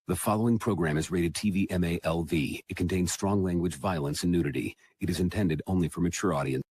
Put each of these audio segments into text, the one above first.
The following program is rated TV MALV. It contains strong language, violence, and nudity. It is intended only for mature audience.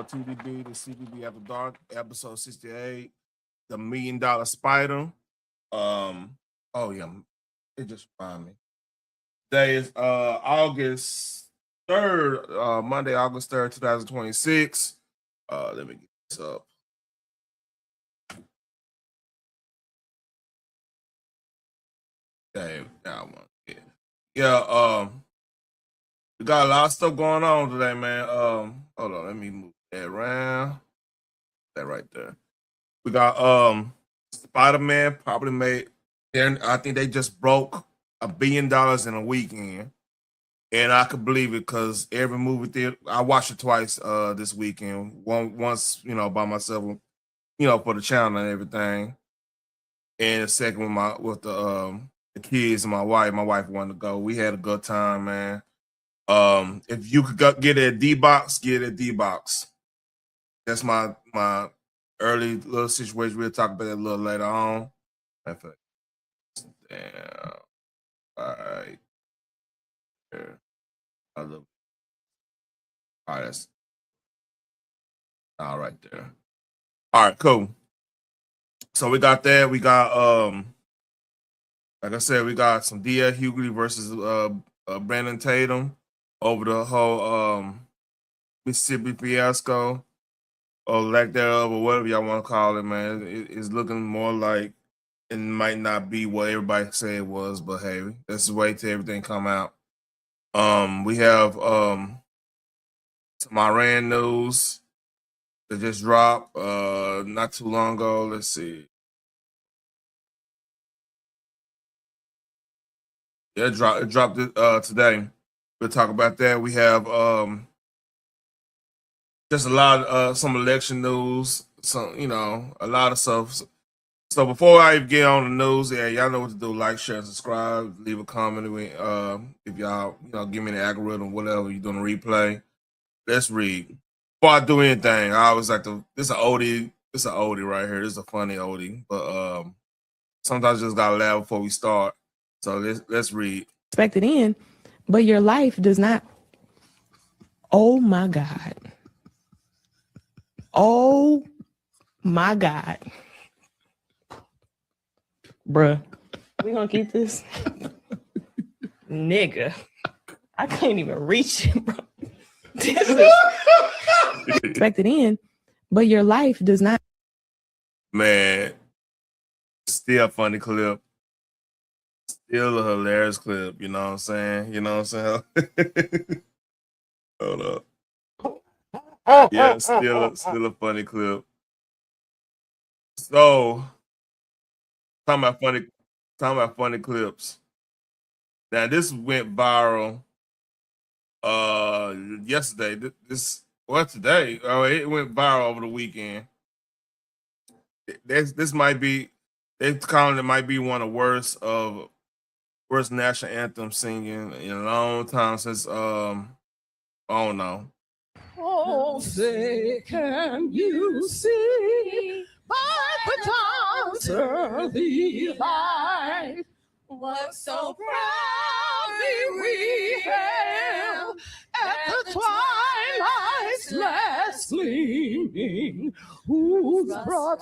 TTB, the CTB After Dark, episode 68, the $1 Million Spider. Oh yeah, it just reminded me. Today is August 3rd, Monday, August 3rd, 2026. Let me get this up. Okay, that one. Yeah, we got a lot of stuff going on today, man. Hold on, let me move that around. That right there. We got Spiderman probably made. I think they just broke $1 billion in a weekend, and I could believe it because every movie theater I watched it twice this weekend. Once by myself, for the channel and everything, and the second with the kids and my wife. My wife wanted to go. We had a good time, man. If you could get a D box, get a D box. That's my early little situation. We'll talk about that a little later on. Damn. All right. Here. All right, that's all right there. All right, cool. So we got that. We got like I said, we got some D.L. Hughley versus Brandon Tatum over the whole Mississippi fiasco or lack thereof, or whatever y'all want to call it, man. It's looking more like it might not be what everybody said it was, but hey, let's wait till everything come out. We have some Iran news that just dropped not too long ago. Let's see. Yeah, it dropped today. We'll talk about that. We have just a lot of some election news, some a lot of stuff. So before I even get on the news, yeah, y'all know what to do. Like, share, and subscribe. Leave a comment. If y'all, give me the algorithm, whatever you're doing a replay. Let's read. Before I do anything, I always like to. This is an oldie. This is an oldie right here. This is a funny oldie, but sometimes you just gotta laugh before we start. So let's read. Expected in, but your life does not. Oh my God. Oh my God. Bruh. We gonna keep this? Nigga. I can't even reach it, bro. This is expected in, but your life does not. Man, still a funny clip. Still a hilarious clip, you know what I'm saying? You know what I'm saying? Hold up. Yeah, still a funny clip. So talking about funny clips. Now this went viral yesterday. Today. Oh, it went viral over the weekend. This might be, they calling it might be one of the worst national anthem singing in a long time since I don't know. Oh, say, can you see by the dawn's early light what so proudly we hailed at the twilight's last gleaming, whose broad.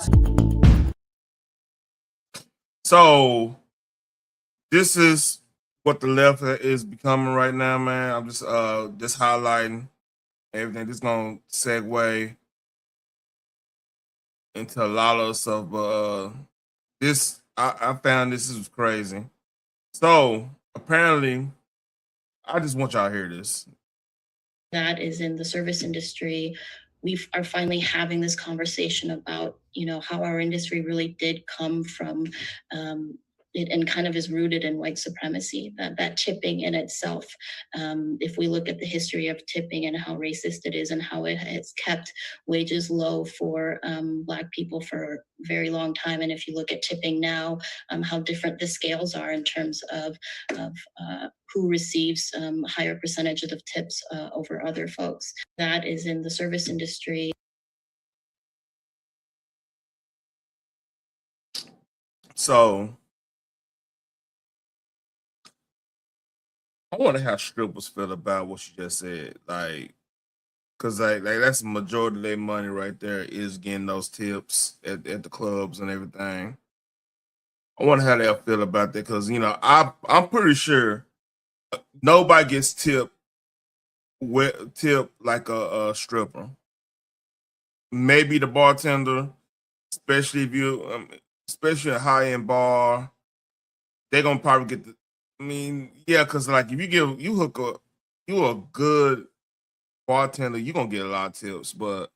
So this is what the left is becoming right now, man. I'm just highlighting everything. This gonna segue into a lot of stuff, but this I found this is crazy. So apparently, I just want y'all to hear this. That is in the service industry. We are finally having this conversation about, how our industry really did come from it, and kind of is rooted in white supremacy, that tipping in itself. If we look at the history of tipping and how racist it is and how it has kept wages low for Black people for a very long time. And if you look at tipping now, how different the scales are in terms of who receives higher percentages of tips over other folks. That is in the service industry. So I wonder how strippers feel about what you just said, because like that's the majority of their money right there is getting those tips at the clubs and everything. I wonder how they'll feel about that, because I'm pretty sure nobody gets tipped like a stripper. Maybe the bartender, especially if you, especially a high end bar, they're gonna probably get the. I mean, yeah, because like if you a good bartender, you're gonna get a lot of tips, but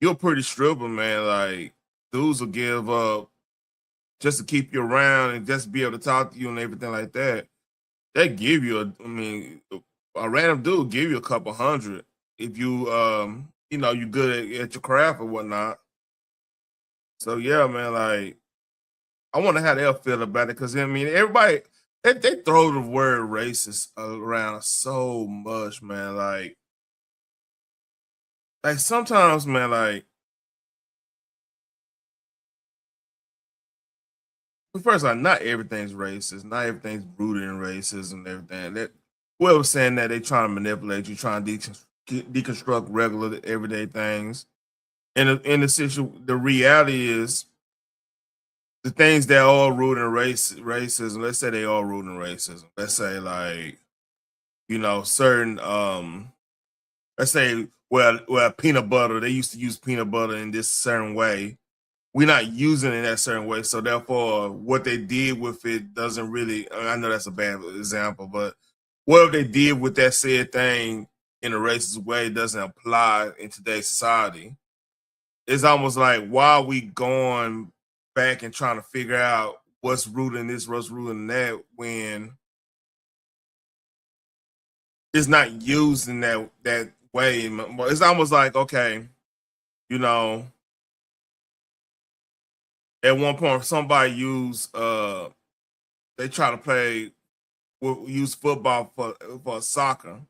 you're a pretty stripper, man. Like dudes will give up just to keep you around and just be able to talk to you and everything like that. They give you a random dude give you a couple hundred if you you good at your craft or whatnot. So yeah, man, like I wonder how they'll feel about it, because I mean everybody they throw the word racist around so much, man. Like sometimes, man, like first, like not everything's racist, not everything's rooted in racism and everything. That whoever's saying that they trying to manipulate you, trying to deconstruct regular everyday things. And in the reality is the things that are rooted in racism. Let's say they are rooted in racism. Let's say like certain let's say well peanut butter, they used to use peanut butter in this certain way. We're not using it in that certain way, so therefore what they did with it doesn't really, I know that's a bad example, but what they did with that said thing in a racist way doesn't apply in today's society. It's almost like, why are we going back and trying to figure out what's rooted in this, what's rooted in that, when it's not used in that way? It's almost like, okay, at one point somebody used they try to use football for soccer,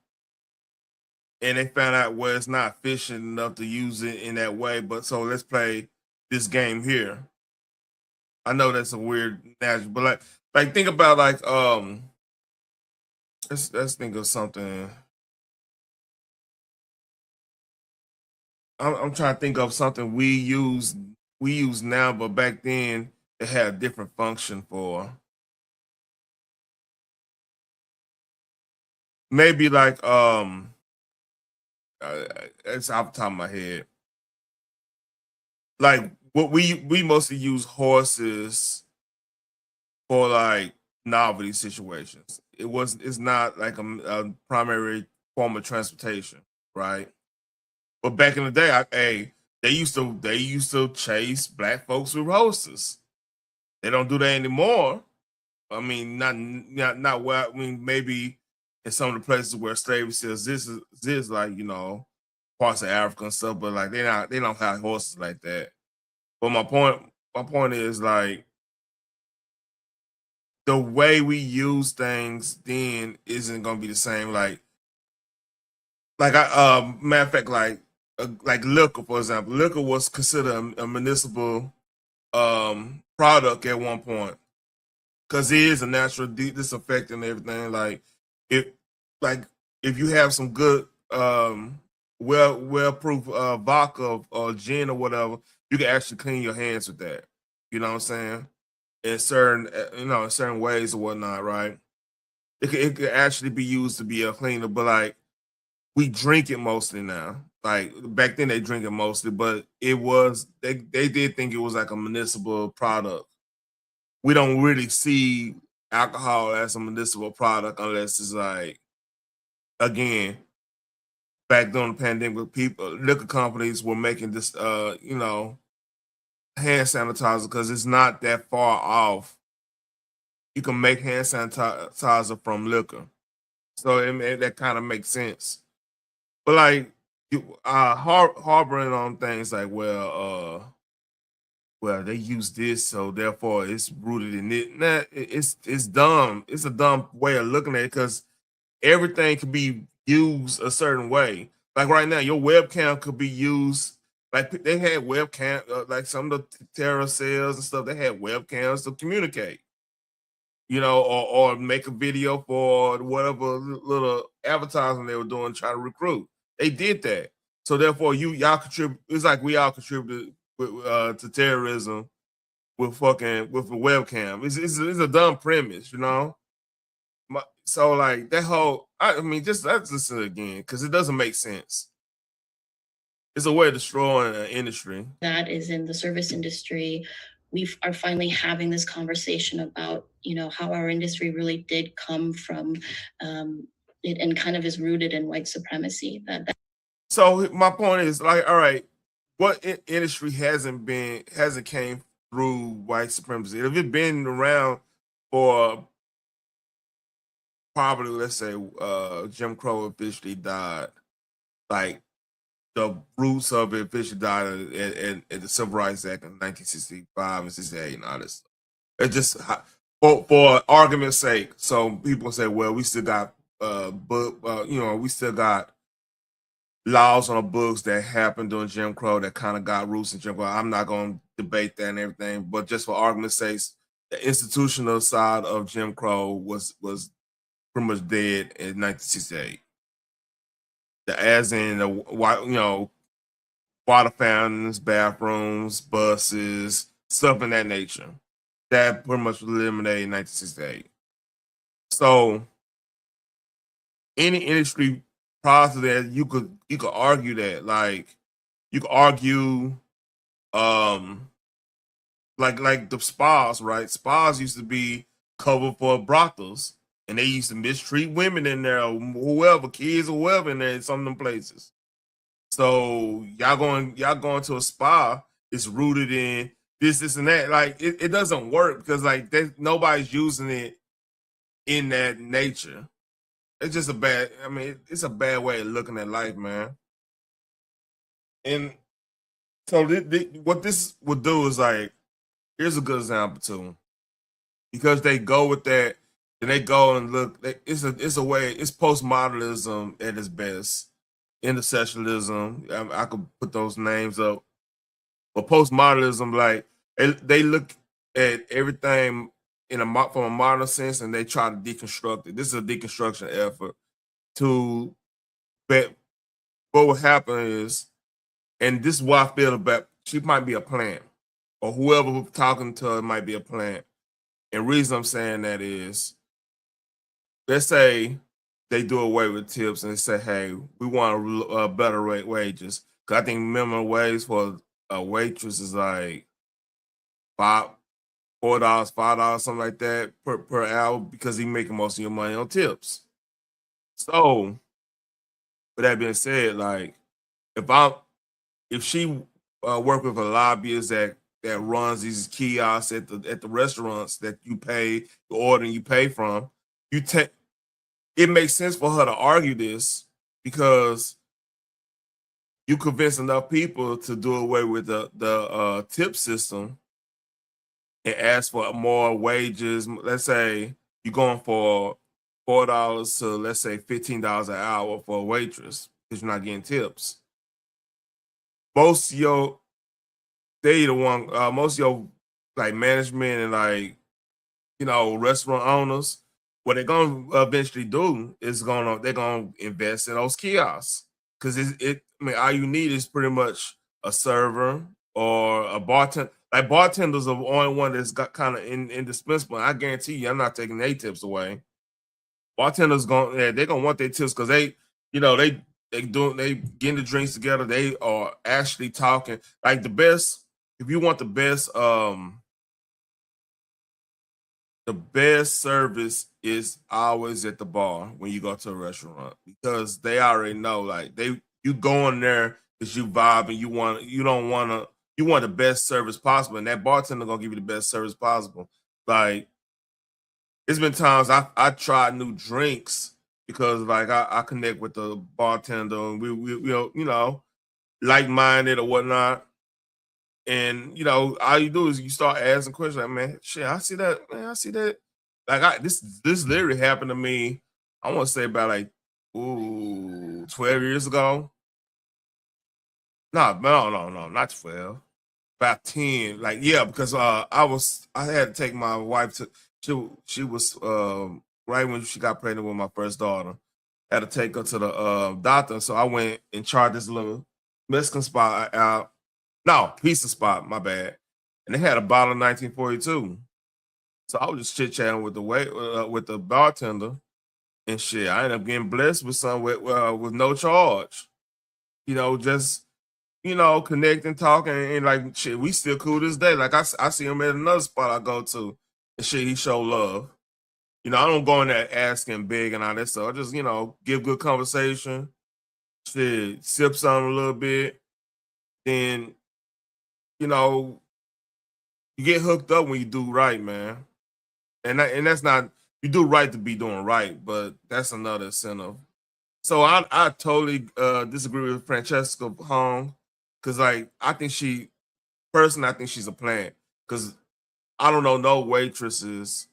and they found out, well, it's not efficient enough to use it in that way, but so let's play this game here. I know that's a weird analogy, but like think about let's think of something. I'm trying to think of something we use now, but back then it had a different function for. maybe like it's off the top of my head. Like what we mostly use horses for like novelty situations. It's not like a primary form of transportation, right? But back in the day, they used to chase black folks with horses. They don't do that anymore. I mean, not well. I mean, maybe in some of the places where slavery says this is like, you know, parts of Africa and stuff, but like they don't have horses like that. But my point is like the way we use things then isn't gonna be the same. Like I matter of fact, like liquor, for example. Liquor was considered a municipal product at one point because it is a natural disinfectant and everything. If like if you have some good well proof vodka or gin or whatever, you can actually clean your hands with that. You know what I'm saying? In certain in certain ways or whatnot, right? It could actually be used to be a cleaner, but like we drink it mostly now. Like back then they drink it mostly, but it was they did think it was like a municipal product. We don't really see alcohol as a municipal product unless it's like again back during the pandemic, people liquor companies were making this hand sanitizer because it's not that far off. You can make hand sanitizer from liquor, so that kind of makes sense. But like harboring on things like well they use this, so therefore it's rooted in it. Nah, it's dumb. It's a dumb way of looking at it because everything can be used a certain way. Like right now, your webcam could be used. Like they had webcam, like some of the terror cells and stuff. They had webcams to communicate, or make a video for whatever little advertising they were doing, try to recruit. They did that, so therefore y'all contribute. It's like we all contributed to terrorism with a webcam. It's a dumb premise, so like that whole, I mean, let's listen again because it doesn't make sense. It's a way of destroying an industry. That is in the service industry. We are finally having this conversation about, how our industry really did come from it and kind of is rooted in white supremacy. So my point is like, all right, what industry hasn't came through white supremacy? If it been around for probably, let's say, Jim Crow officially died, like the roots of it officially died at the Civil Rights Act in 1965 and 68 and all this stuff. It's just for argument's sake. So people say, well, we still got we still got laws on the books that happened during Jim Crow that kind of got roots in Jim Crow. I'm not going to debate that and everything, but just for argument's sake, the institutional side of Jim Crow was pretty much dead in 1968. As in the water fountains, bathrooms, buses, stuff in that nature. That pretty much was eliminated in 1968. So any industry prior to that, you could argue that. Like you could argue like the spas, right? Spas used to be covered for brothels, and they used to mistreat women in there, or whoever, kids or whoever in there in some of them places. So y'all going to a spa, it's rooted in this and that. Like it doesn't work because like nobody's using it in that nature. It's just it's a bad way of looking at life, man. And so what this would do is like, here's a good example too, because they go with that, and they go and look. It's a way. It's postmodernism at its best. Intersectionalism. I could put those names up, but postmodernism, like they look at everything from a modern sense, and they try to deconstruct it. This is a deconstruction effort to. But what will happen is, and this is what I feel about. She might be a plant, or whoever we're talking to her might be a plant. And reason I'm saying that is, let's say they do away with tips and they say, hey, we want better rate wages. Cause I think minimum wage for a waitress is like $4, $5, something like that per hour, because he making most of your money on tips. So with that being said, like if she work with a lobbyist that runs these kiosks at the restaurants that you pay the order and you pay from, it makes sense for her to argue this, because you convince enough people to do away with the tip system and ask for more wages. Let's say you're going for $4 to, let's say, $15 an hour for a waitress because you're not getting tips. Most of your like management and like, you know, restaurant owners, what they're gonna eventually do is they're gonna invest in those kiosks, because I mean, all you need is pretty much a server or a bartender. Like, bartenders are the only one that's got kind of indispensable. I guarantee you, I'm not taking their tips away. Bartenders they're gonna want their tips, because they getting the drinks together. They are actually talking. Like, the best, if you want the best service is always at the bar when you go to a restaurant, because they already know, like, you go in there because you vibe and you want the best service possible, and that bartender gonna give you the best service possible. Like, it's been times I tried new drinks because, like, I connect with the bartender and we you know, like-minded or whatnot. And, you know, all you do is you start asking questions like, man, shit, I see that, man, I see that. Like, this literally happened to me, I want to say about like 12 years ago. No, not 12. About 10. Like, yeah, because I had to take my wife to, she was right when she got pregnant with my first daughter. I had to take her to the doctor. So I went and tried this little Mexican spot out. No, pizza spot, my bad. And they had a bottle of 1942. So I was just chit-chatting with the bartender, and shit, I ended up getting blessed with some with no charge. You know, just, you know, connecting, talking, and like, shit, we still cool this day. Like, I see him at another spot I go to, and shit, he show love. You know, I don't go in there asking big and all that stuff. I just, you know, give good conversation, shit, sip some a little bit, then, you know, you get hooked up when you do right, man. And that's not, you do right to be doing right, but that's another incentive. So I totally disagree with Francesca Hong, because, like, I think she's a plant, because I don't know no waitresses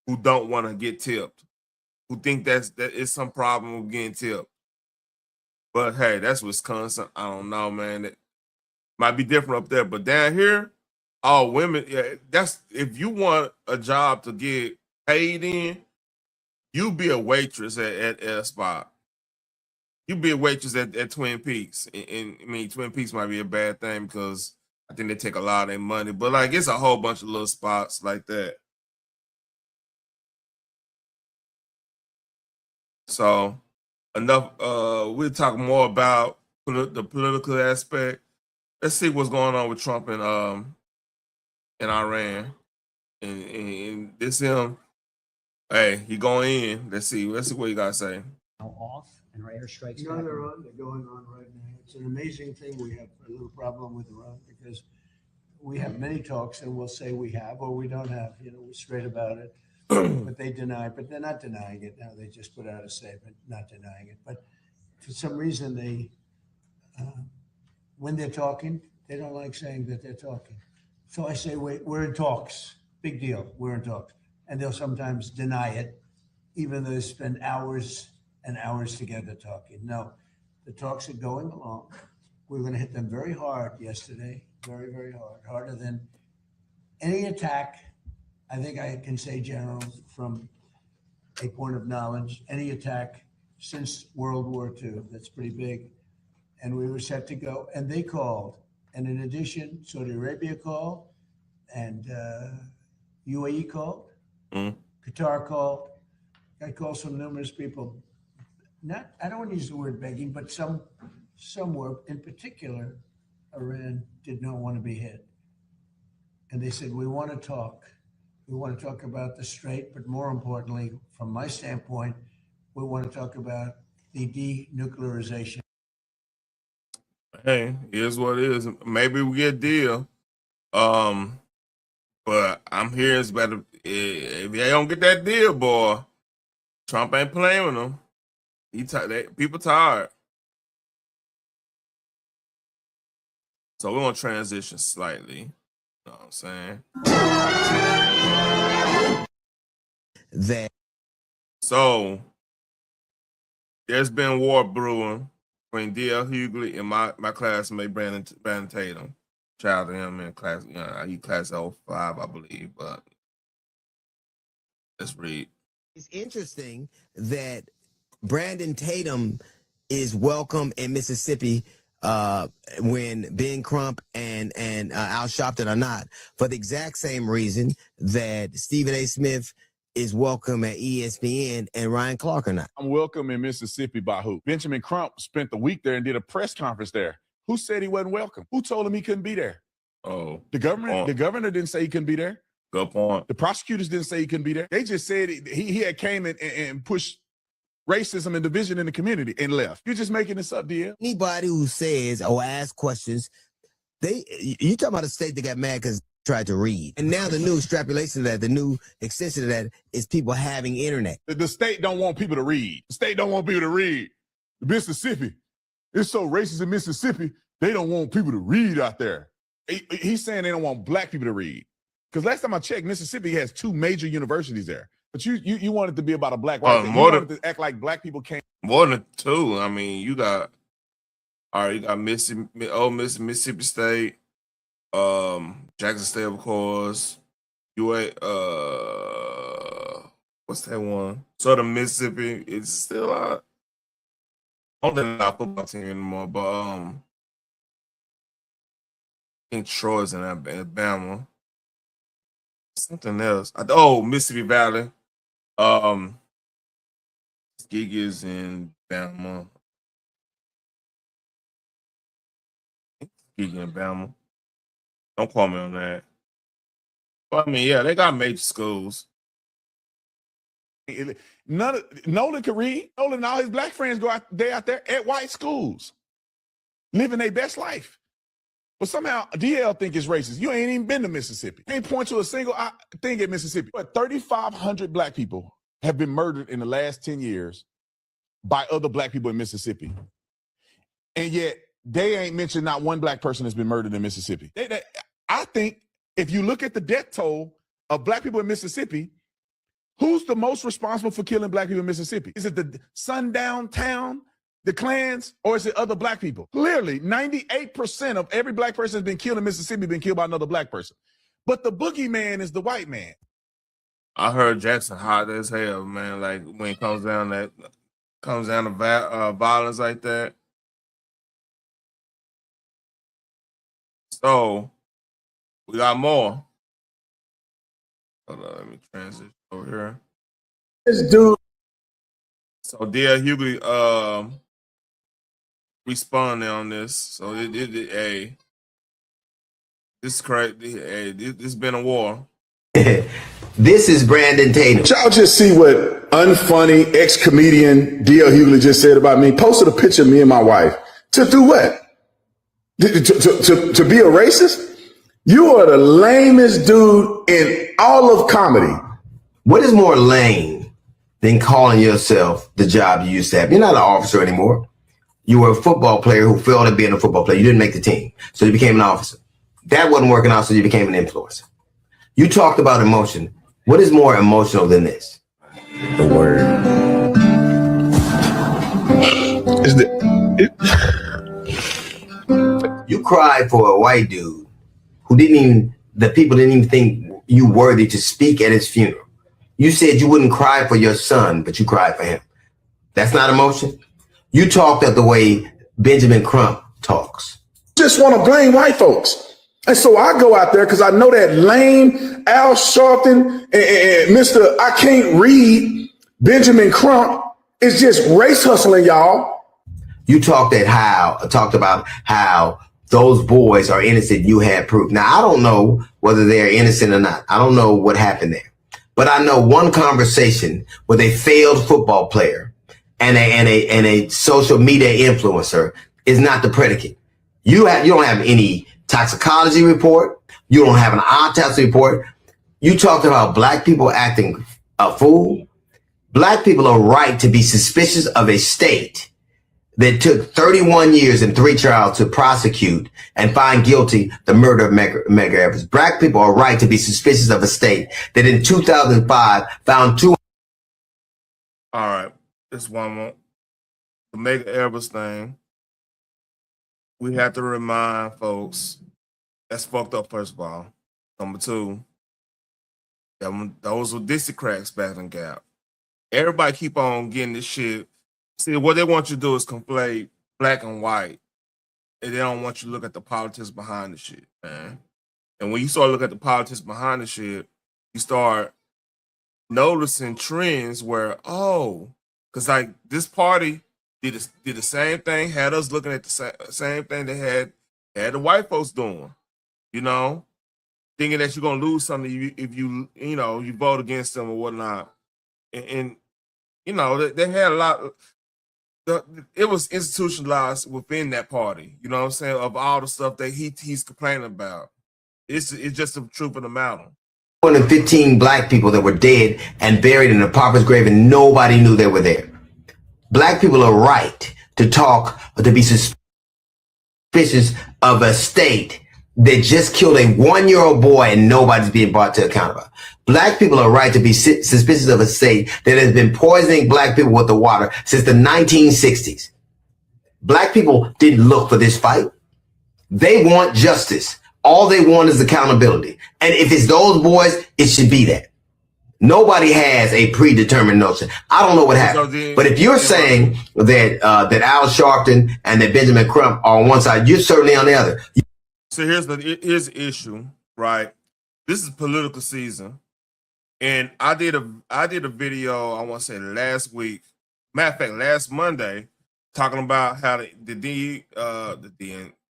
who don't want to get tipped, who think that is some problem with getting tipped. But hey, that's Wisconsin. I don't know, man. It might be different up there, but down here, all women. Yeah, that's, if you want a job to get paid in, you be a waitress at a spot. You be a waitress at Twin Peaks. And I mean, Twin Peaks might be a bad thing because I think they take a lot of their money, but like, it's a whole bunch of little spots like that. So enough. We'll talk more about the political aspect. Let's see what's going on with Trump and Iran. And this him. Hey, he going in. Let's see what you gotta say. Off and our airstrikes. No, they're on. They're going on right now. It's an amazing thing. We have a little problem with Iran because we have many talks and we'll say we have or we don't have. You know, we're straight about it. But they deny. But they're not denying it now. They just put out a statement, not denying it. But for some reason, they, when they're talking, they don't like saying that they're talking. So I say, wait, we're in talks. Big deal. We're in talks. And they'll sometimes deny it, even though they spend hours and hours together talking. No, the talks are going along. We're going to hit them very hard yesterday, very, very hard, harder than any attack. I think I can say, General, from a point of knowledge, any attack since World War II. That's pretty big. And we were set to go, and they called. And in addition, Saudi Arabia called, and UAE called, Qatar called. Got calls from numerous people. I don't want to use the word begging, but some were, in particular, Iran did not want to be hit. And they said, we want to talk. We want to talk about the strait, but more importantly, from my standpoint, we want to talk about the denuclearization. Hey, here's what it is. Maybe we get a deal. But I'm here. It's better if they don't get that deal, boy. Trump ain't playing with them. People tired. So we're gonna transition slightly. You know what I'm saying? So there's been war brewing between D.L. Hughley and my classmate Brandon Tatum. Shout out to him in class. You know, he class 05, I believe. But let's read. It's interesting that Brandon Tatum is welcome in Mississippi when Ben Crump and Al Sharpton are not, for the exact same reason that Stephen A. Smith is welcome at ESPN and Ryan Clark are not. I'm welcome in Mississippi by who? Benjamin Crump spent the week there and did a press conference there. Who said he wasn't welcome? Who told him he couldn't be there? Oh, the governor. The governor didn't say he couldn't be there. Good point. The prosecutors didn't say he couldn't be there. They just said he had came and pushed racism and division in the community and left. You're just making this up, dear. Anybody who says or asks questions, you talking about a state that got mad because tried to read. And now the new extrapolation of that, the new extension of that is people having internet. The state don't want people to read. The state don't want people to read. Mississippi, it's so racist in Mississippi, they don't want people to read out there. He's saying they don't want black people to read. Because last time I checked, Mississippi has 2 major universities there. But you want it to be about a black white thing. You want it to act like black people can't. More than 2. I mean, you got Mississippi State, Jackson State, of course. What's that one? Southern Mississippi. It's still out. I don't think they're not football team anymore, but I think Troy's in Alabama. Something else. Mississippi Valley. Gig is in Bama. Gig in Bama. Don't quote me on that. But I mean, yeah, they got major schools. Nolan can read. Nolan and all his black friends go out there at white schools, living their best life. But somehow DL think it's racist. You ain't even been to Mississippi. You ain't point to a single thing at Mississippi. But 3,500 black people have been murdered in the last 10 years by other black people in Mississippi. And yet they ain't mentioned not one black person has been murdered in Mississippi. I think if you look at the death toll of black people in Mississippi, who's the most responsible for killing black people in Mississippi? Is it the sundown town, the clans, or is it other black people? Clearly, 98% of every black person that's been killed in Mississippi been killed by another black person. But the boogeyman is the white man. I heard Jackson hot as hell, man. Like when it comes down to violence like that. So we got more. Hold on, let me transition over here. This dude. So D.L. Hughley responded on this. So this is crazy. Hey, this been a war. This is Brandon Tatum. Y'all just see what unfunny ex-comedian D.L. Hughley just said about me. Posted a picture of me and my wife. To do what? To be a racist? You are the lamest dude in all of comedy. What is more lame than calling yourself the job you used to have? You're not an officer anymore. You were a football player who failed at being a football player. You didn't make the team, so you became an officer. That wasn't working out, so you became an influencer. You talked about emotion. What is more emotional than this? The word. You cried for a white dude who the people didn't even think you worthy to speak at his funeral. You said you wouldn't cry for your son, but you cried for him. That's not emotion. You talked the way Benjamin Crump talks. Just want to blame white folks. And so I go out there because I know that lame Al Sharpton and Mr. I can't read Benjamin Crump It's just race hustling, y'all. You talked about how those boys are innocent. You had proof. Now, I don't know whether they're innocent or not. I don't know what happened there. But I know one conversation with a failed football player and a social media influencer is not the predicate. You don't have any toxicology report. You don't have an autopsy report. You talked about black people acting a fool. Black people are right to be suspicious of a state that took 31 years and 3 trials to prosecute and find guilty the murder of Medgar Evers. Black people are right to be suspicious of a state that in 2005 found two. All right, this one more. The Medgar Evers thing. We have to remind folks that's fucked up. First of all, number two, those were Dixie cracks back in Gap. Everybody keep on getting this shit. See, what they want you to do is conflate black and white. And they don't want you to look at the politics behind the shit, man. And when you start looking at the politics behind the shit, you start noticing trends where, because like this party did the same thing, had us looking at the same thing they had the white folks doing, thinking that you're gonna lose something if you vote against them or whatnot. And they had a lot. It was institutionalized within that party. You know what I'm saying? Of all the stuff that he's complaining about, it's just the truth of the matter. 115 black people that were dead and buried in a pauper's grave, and nobody knew they were there. Black people are right to be suspicious of a state that just killed a 1-year-old boy and nobody's being brought to account about. Black people are right to be suspicious of a state that has been poisoning black people with the water since the 1960s. Black people didn't look for this fight. They want justice. All they want is accountability. And if it's those boys, it should be that. Nobody has a predetermined notion. I don't know what happened. But if you're saying that Al Sharpton and that Benjamin Crump are on one side, you're certainly on the other. So here's the issue, right? This is political season. And I did a video, I want to say last week, matter of fact, last Monday, talking about how the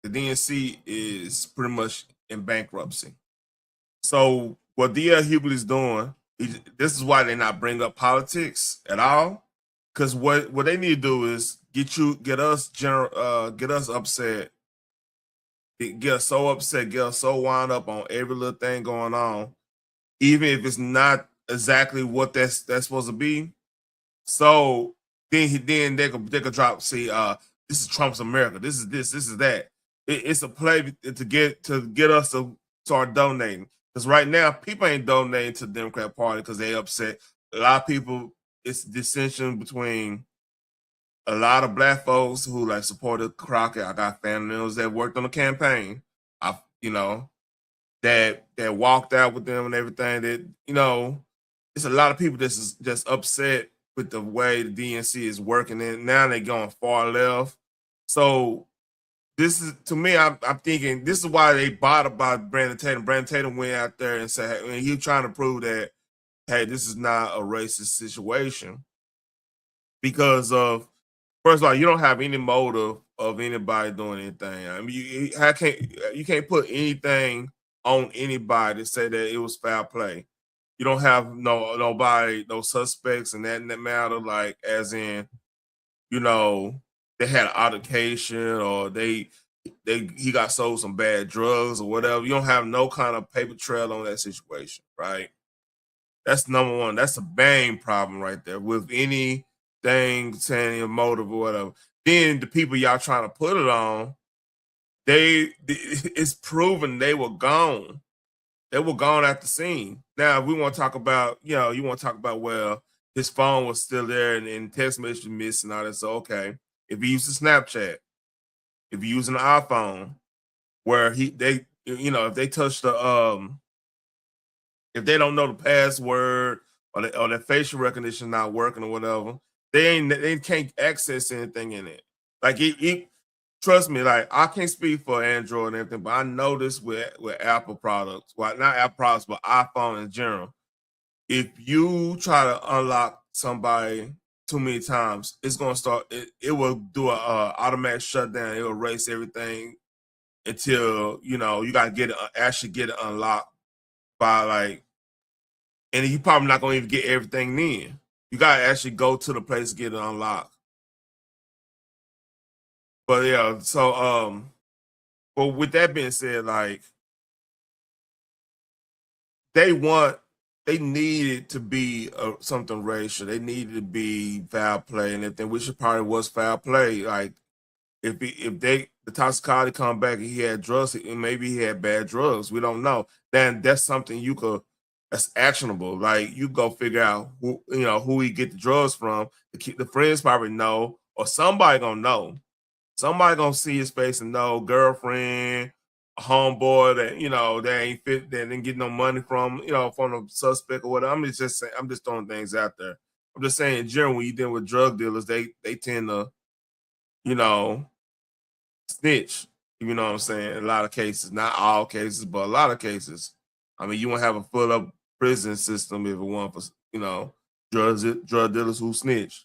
DNC is pretty much in bankruptcy. So what D.L. Hughley is doing, this is why they not bring up politics at all, because what they need to do is get us upset, get us so upset, get us so wound up on every little thing going on, even if it's not exactly what that's supposed to be. So then they could drop, this is Trump's America. This is this is that. It's a play to get us to start donating. Because right now, people ain't donating to the Democrat Party because they upset. A lot of people, it's dissension between a lot of black folks who like supported Crockett. I got family members that worked on the campaign. That walked out with them and everything. That it's a lot of people that's just upset with the way the DNC is working. And now they're going far left. So this is, to me, I'm thinking this is why they bought about Brandon Tatum. Brandon Tatum went out there and said, and he was trying to prove that, hey, this is not a racist situation. Because of, first of all, you don't have any motive of anybody doing anything. I mean, you can't put anything on anybody to say that it was foul play. You don't have no suspects in that matter, like as in, they had an altercation or he got sold some bad drugs or whatever. You don't have no kind of paper trail on that situation, right? That's number one. That's a main problem right there with anything saying a motive or whatever. Then the people y'all trying to put it on, it's proven they were gone. They were gone at the scene. Now, if we want to talk about, you want to talk about, well, his phone was still there and text message missing and all that. So, okay. If he uses Snapchat, if he using an iPhone, where if they touch if they don't know the password or their facial recognition not working or whatever, they can't access anything in it. Like trust me, like I can't speak for Android and everything, but I know this with Apple products. Well, not Apple products, but iPhone in general. If you try to unlock somebody too many times, it's gonna start. It will do a automatic shutdown. It will erase everything until you gotta get it actually get it unlocked by like, and you probably not gonna even get everything in. You gotta actually go to the place to get it unlocked. But yeah, so but with that being said, like they needed to be something racial. They needed to be foul play, and if they which probably was foul play. Like if the toxicology come back and he had drugs, maybe he had bad drugs. We don't know. Then that's something that's actionable. Like you go figure out who he get the drugs from. The friends probably know, or somebody gonna know. Somebody gonna see his face and know, girlfriend, a homeboy that ain't fit, that didn't get no money from the suspect or whatever. I'm just saying, I'm just throwing things out there. I'm just saying in general, when you deal with drug dealers, they tend to snitch. You know what I'm saying? In a lot of cases, not all cases, but a lot of cases. I mean, you won't have a full up prison system if it weren't for drug dealers who snitch.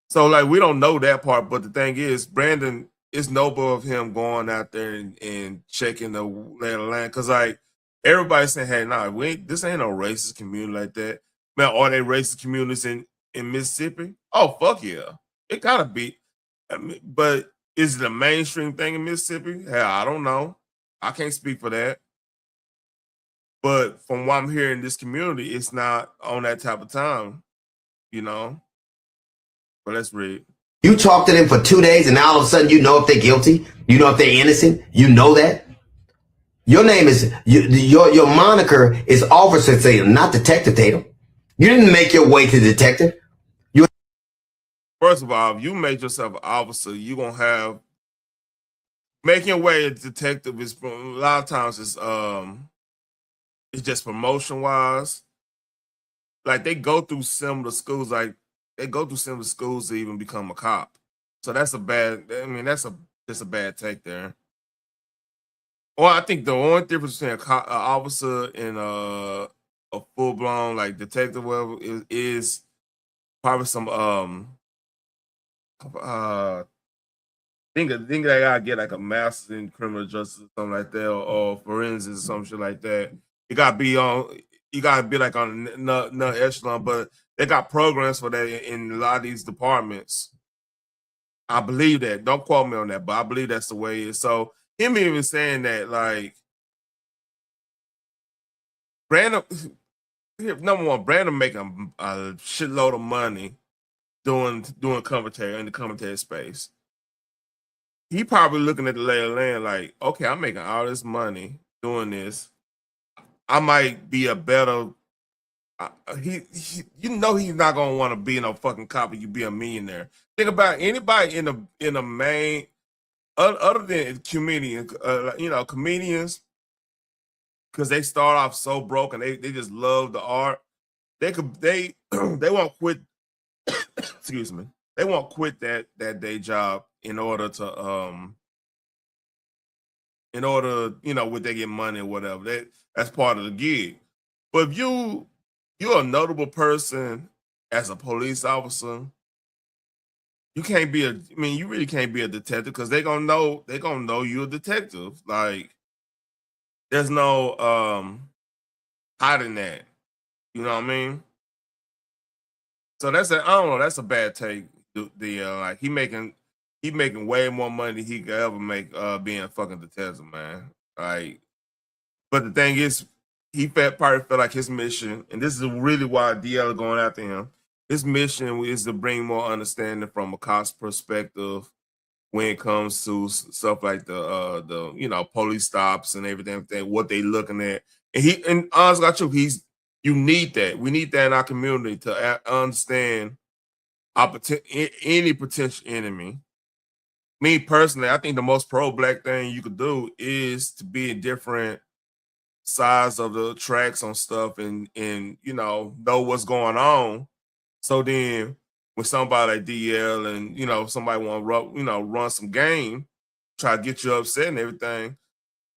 So like we don't know that part, but the thing is, Brandon, it's noble of him going out there and checking the lay of the land, because like everybody's saying, hey, nah, this ain't no racist community like that. Man, are they racist communities in Mississippi? Oh fuck yeah, it gotta be. I mean, but is it a mainstream thing in Mississippi? Hell, I don't know. I can't speak for that. But from what I'm hearing, this community, it's not on that type of time, But let's read. You talk to them for 2 days and now all of a sudden you know if they're guilty, you know if they're innocent, you know that. Your name is, your moniker is Officer Tatum, not Detective Tatum. You didn't make your way to detective. First of all, if you make yourself an officer, you're going to have, making your way a detective is, a lot of times it's just promotion wise. Like they go through similar schools, to even become a cop. So that's just a bad take there. Well, I think the only difference between an officer and a full blown like detective, whatever, is probably some think they gotta get like a master's in criminal justice or something like that, or forensics or some shit like that. You gotta be like on another echelon, but they got programs for that in a lot of these departments. I believe that. Don't quote me on that, but I believe that's the way it is. So him even saying that, like, Brandon, number one, Brandon making a shitload of money doing commentary in the commentary space. He probably looking at the lay of the land like, okay, I'm making all this money doing this. I might be a better. He's not gonna want to be no fucking cop if you be a millionaire. Think about anybody in the main, other than comedians, comedians, because they start off so broke and they just love the art. They won't quit. Excuse me. They won't quit that day job in order would they get money or whatever. That's part of the gig. But if you're a notable person as a police officer, you really can't be a detective, because they're gonna know you're a detective. Like there's no hiding that. You know what I mean? So I don't know, that's a bad take. Like he making way more money than he could ever make being a fucking detective, man. Like, but the thing is, he probably felt like his mission, and this is really why DL is going after him. His mission is to bring more understanding from a cop's perspective when it comes to stuff like the police stops and everything, what they looking at. And honestly, got you need that. We need that in our community to understand any potential enemy. Me personally, I think the most pro-black thing you could do is to be in different sides of the tracks on stuff and know what's going on. So then when somebody like DL and somebody want to run some game, try to get you upset and everything,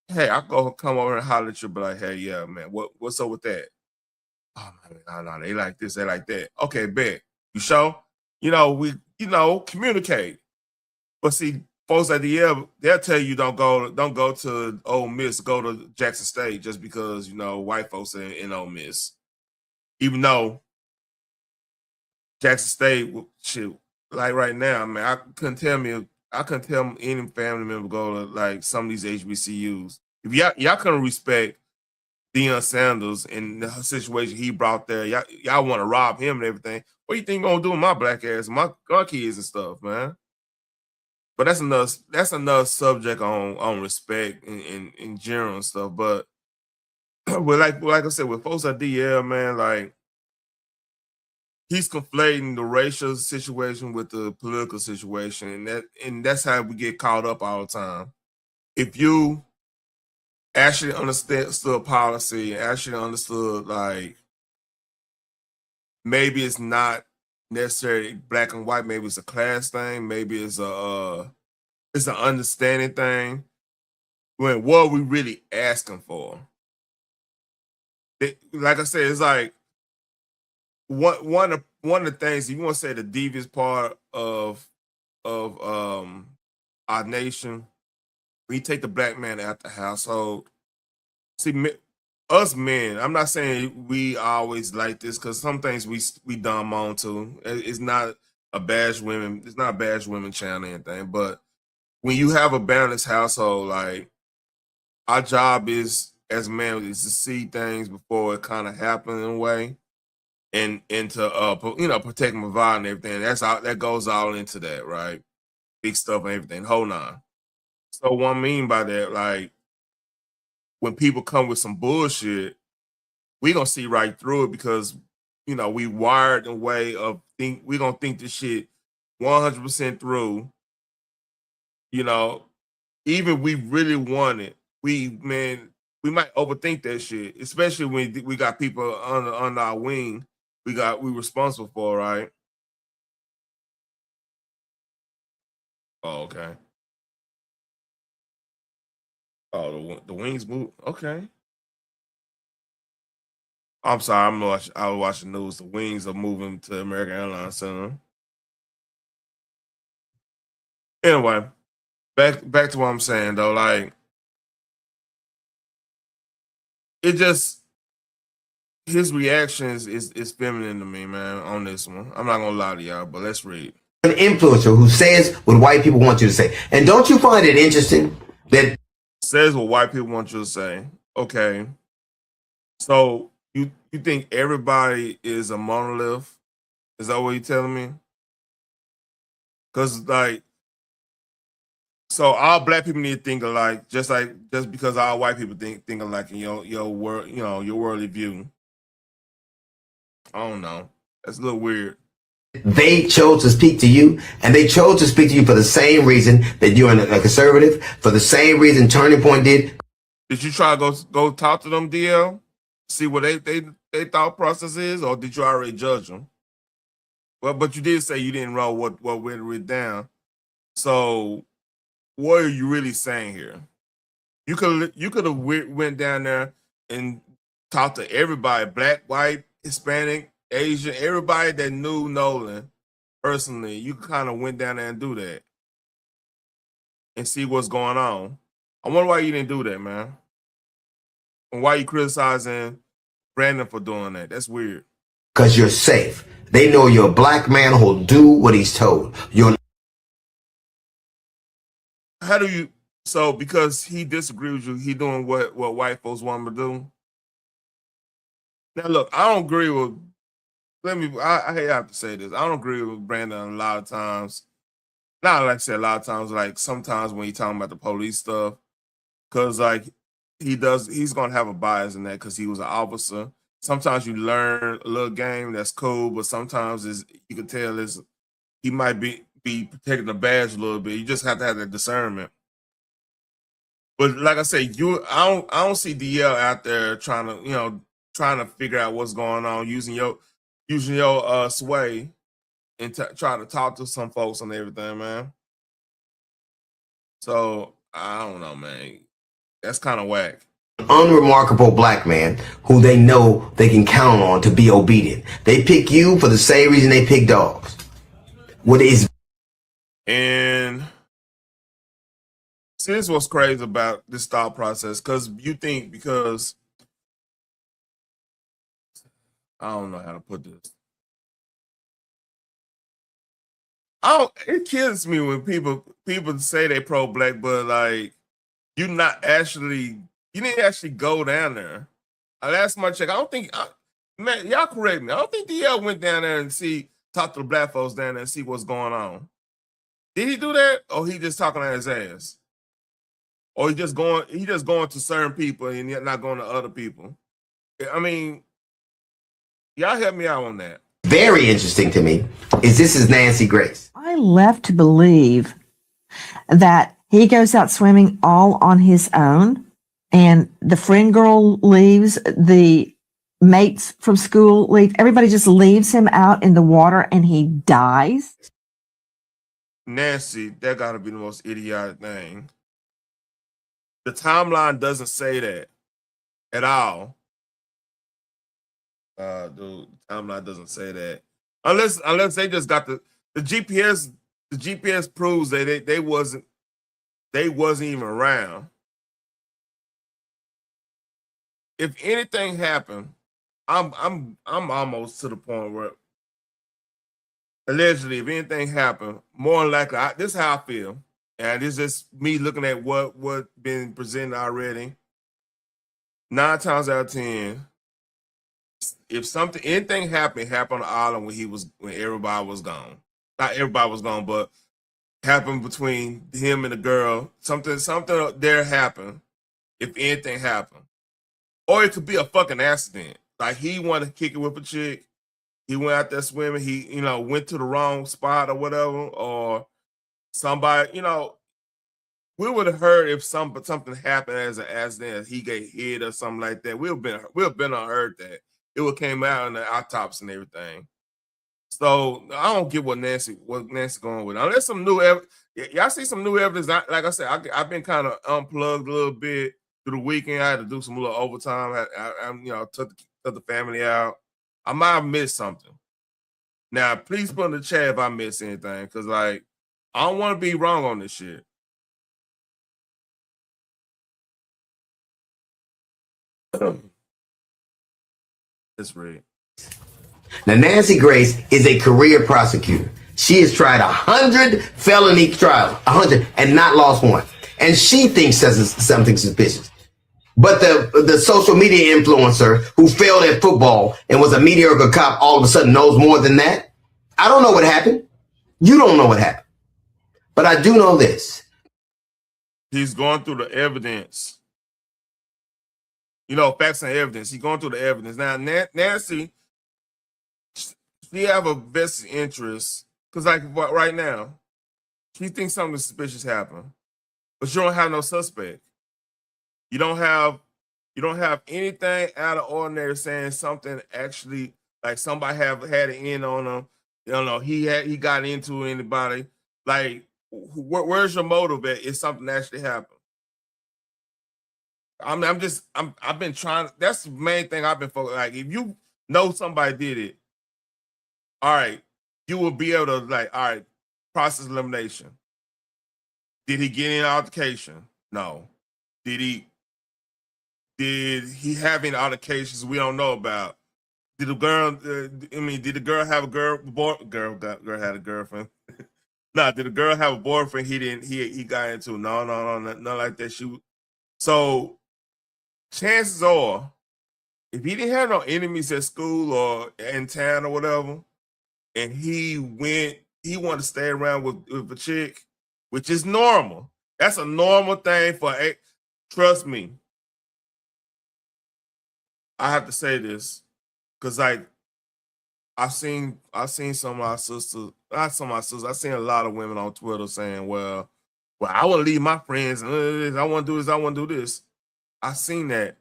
hey, I come over and holler at you, but like, hey, yeah, man, what's up with that? Oh man, no, they like this, they like that. Okay, bet. You show, we communicate. But see, folks at the end, they'll tell you don't go to Ole Miss, go to Jackson State just because white folks in Ole Miss. Even though Jackson State, shit, like right now, man, I couldn't tell any family member go to like some of these HBCUs. If y'all couldn't respect Deion Sanders and the situation he brought there, y'all want to rob him and everything. What do you think gonna do with my black ass, my kids and stuff, man? But that's another subject on respect in general and stuff. But like I said, with folks at DL, man, like he's conflating the racial situation with the political situation, and that's how we get caught up all the time. If you actually understood policy, actually understood like maybe it's not necessarily black and white, maybe it's a class thing, maybe it's an understanding thing. What are we really asking for? Like I said, it's like one of the things, if you want to say the devious part of our nation, we take the black man out the household. See, us men, I'm not saying we always like this because some things we dumb on to. It's not a bash women. It's not a bash women channel or anything. But when you have a balanced household, like our job is as men is to see things before it kind of happen in a way, and to protect my vibe and everything. That goes all into that, right? Big stuff and everything. Hold on. So what I mean by that, like when people come with some bullshit, we gonna see right through it because we wired in a way of we gonna think this shit 100% through. Even we really want it, we might overthink that shit, especially when we got people on our wing. We responsible for, right? Oh, okay. Oh, the wings move. Okay. I'm sorry. I was watching the news. The wings are moving to American Airlines Center. Anyway, back to what I'm saying though. Like, it just his reactions is feminine to me, man. On this one, I'm not gonna lie to y'all, but let's read. An influencer who says what white people want you to say, and don't you find it interesting that says what white people want you to say? Okay, so you think everybody is a monolith? Is that what you're telling me? Because like, so all black people need to think alike, just because all white people think alike in your world, your worldly view. I don't know. That's a little weird. they chose to speak to you, and they chose to speak to you for the same reason that you're a conservative, for the same reason Turning Point did. Did you try to go talk to them, DL? See what they thought process is, or did you already judge them? Well, but you did say you didn't know what went written down. So, what are you really saying here? You could have went down there and talked to everybody, black, white, Hispanic, Asian, everybody that knew Nolan personally. You kind of went down there and do that and see what's going on. I wonder why you didn't do that, man. And why you criticizing Brandon for doing that? That's weird. Because you're safe. They know you're a black man who'll do what he's told. How do you? So because he disagrees with you, he doing what white folks want him to do. Now look, I don't agree with. I have to say this. I don't agree with Brandon a lot of times. Not like I said a lot of times. Like sometimes when he's talking about the police stuff, because like he's gonna have a bias in that because he was an officer. Sometimes you learn a little game that's cool, but sometimes you can tell he might be protecting the badge a little bit. You just have to have that discernment. But like I say, I don't see DL out there trying to figure out what's going on, using your sway and try to talk to some folks and everything, man. So I don't know, man. That's kind of whack. Unremarkable black man who they know they can count on to be obedient. They pick you for the same reason they pick dogs. What is And see, this is what's crazy about this thought process, because you think, because I don't know how to put this. It kills me when people say they pro-black, but like you didn't actually go down there. Last my check, I don't think, man, y'all correct me. I don't think DL went down there and talk to the black folks down there and see what's going on. Did he do that, or he just talking on his ass, or he just going to certain people and yet not going to other people? I mean, y'all help me out on that. very interesting to me is this is Nancy Grace. I left to believe that he goes out swimming all on his own, and the friend girl leaves, the mates from school leave, everybody just leaves him out in the water and he dies. Nancy, that gotta be the most idiotic thing. The timeline doesn't say that at all. The timeline doesn't say that. Unless they just got the GPS. The GPS proves that they wasn't even around. If anything happened, I'm almost to the point where allegedly, if anything happened, more than likely, this is how I feel, and this is just me looking at what been presented already. 9 times out of 10, if anything happened on the island when everybody was gone. Not everybody was gone, but happened between him and the girl. Something there happened. If anything happened, or it could be a fucking accident. Like he wanted to kick it with a chick. He went out there swimming. He, went to the wrong spot or whatever, or somebody, we would have heard if something happened as an accident, he get hit or something like that. We've been unheard that. It would came out in the autopsy and everything. So I don't get what Nancy going with. Unless some new y'all see some new evidence. Like I said, I've been kind of unplugged a little bit through the weekend. I had to do some little overtime. I took the family out. I might have missed something. Now, please put in the chat if I miss anything, because like I don't want to be wrong on this shit. That's right. Now, Nancy Grace is a career prosecutor. She has tried 100 felony trials, 100, and not lost one. And she thinks that's something suspicious. But the social media influencer who failed at football and was a mediocre cop all of a sudden knows more than that. I don't know what happened. You don't know what happened. But I do know this. He's going through the evidence. Facts and evidence. He's going through the evidence. Now, Nancy, she have a vested interest, because like right now, she thinks something suspicious happened, but you don't have no suspect. You don't have anything out of ordinary saying something actually, like somebody had an end on him. He got into anybody. Like, where's your motive at if something actually happened? I've been trying. That's the main thing I've been focused. Like, if you know somebody did it, all right, you will be able to all right, process elimination. Did he get in altercation? No. Did he have any altercations we don't know about? Did the girl? Did the girl have a girl had a girlfriend? No. Did the girl have a boyfriend? He got into no, nothing like that. So chances are, if he didn't have no enemies at school or in town or whatever, and he wanted to stay around with a chick, which is normal. That's a normal thing trust me. I have to say this, because I've seen some of my sisters, not some of my sisters, I've seen a lot of women on Twitter saying, well, I want to leave my friends, and I want to do this, I want to do this. I've seen that.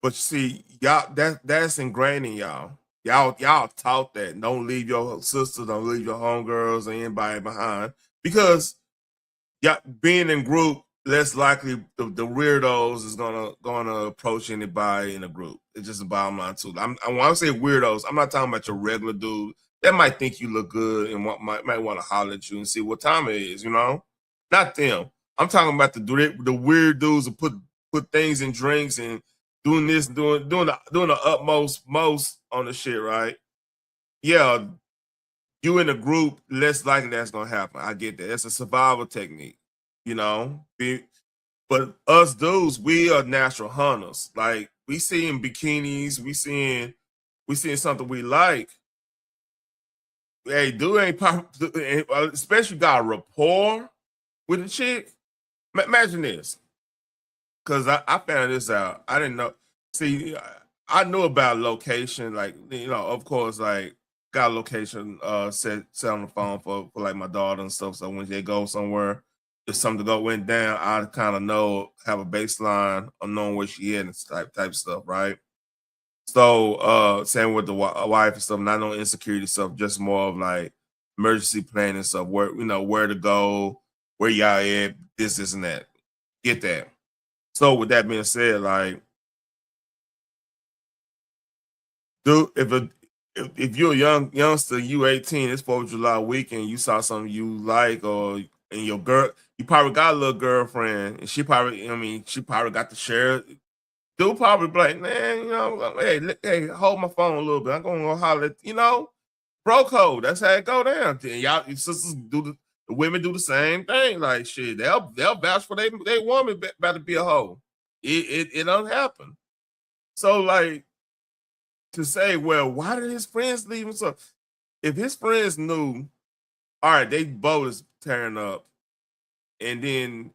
But you see, y'all, that's ingrained in y'all. Y'all taught that. Don't leave your sisters, don't leave your homegirls or anybody behind. Because being in group, less likely the weirdos is gonna approach anybody in a group. It's just a bottom line too. When I say weirdos, I'm not talking about your regular dude that might think you look good and might want to holler at you and see what time it is. You know, not them. I'm talking about the weird dudes who put things in drinks and doing this, doing the utmost most on the shit, right? Yeah, you in a group, less likely that's gonna happen. I get that. It's a survival technique, you know. But us dudes, we are natural hunters. Like we see in bikinis, we seeing something we like. Hey, dude ain't pop, especially got a rapport with a chick. Imagine this. Because I found this out. I didn't know. See, I knew about location. Like, you know, of course, like, got a location set on the phone for like my daughter and stuff. So when they go somewhere, if something went down, I kind of know, have a baseline of knowing where she is and type stuff, right? So same with the wife and stuff, not no insecurity stuff, just more of like emergency planning stuff, where, you know, where to go, where y'all at, this and that. Get that. So with that being said, like, dude, if you're a youngster, you 18, it's 4th of July weekend, you saw something you like, and your girl, you probably got a little girlfriend, and she probably got to share. Dude probably be like, man, you know, hey, hold my phone a little bit. I'm gonna go holler at, you know, bro code. That's how it go down. And y'all, your sisters the women do the same thing. Like shit, they'll vouch for they woman about to be a hoe. It don't happen. So like to say, well, why did his friends leave him? So if his friends knew, all right, they both is tearing up, and then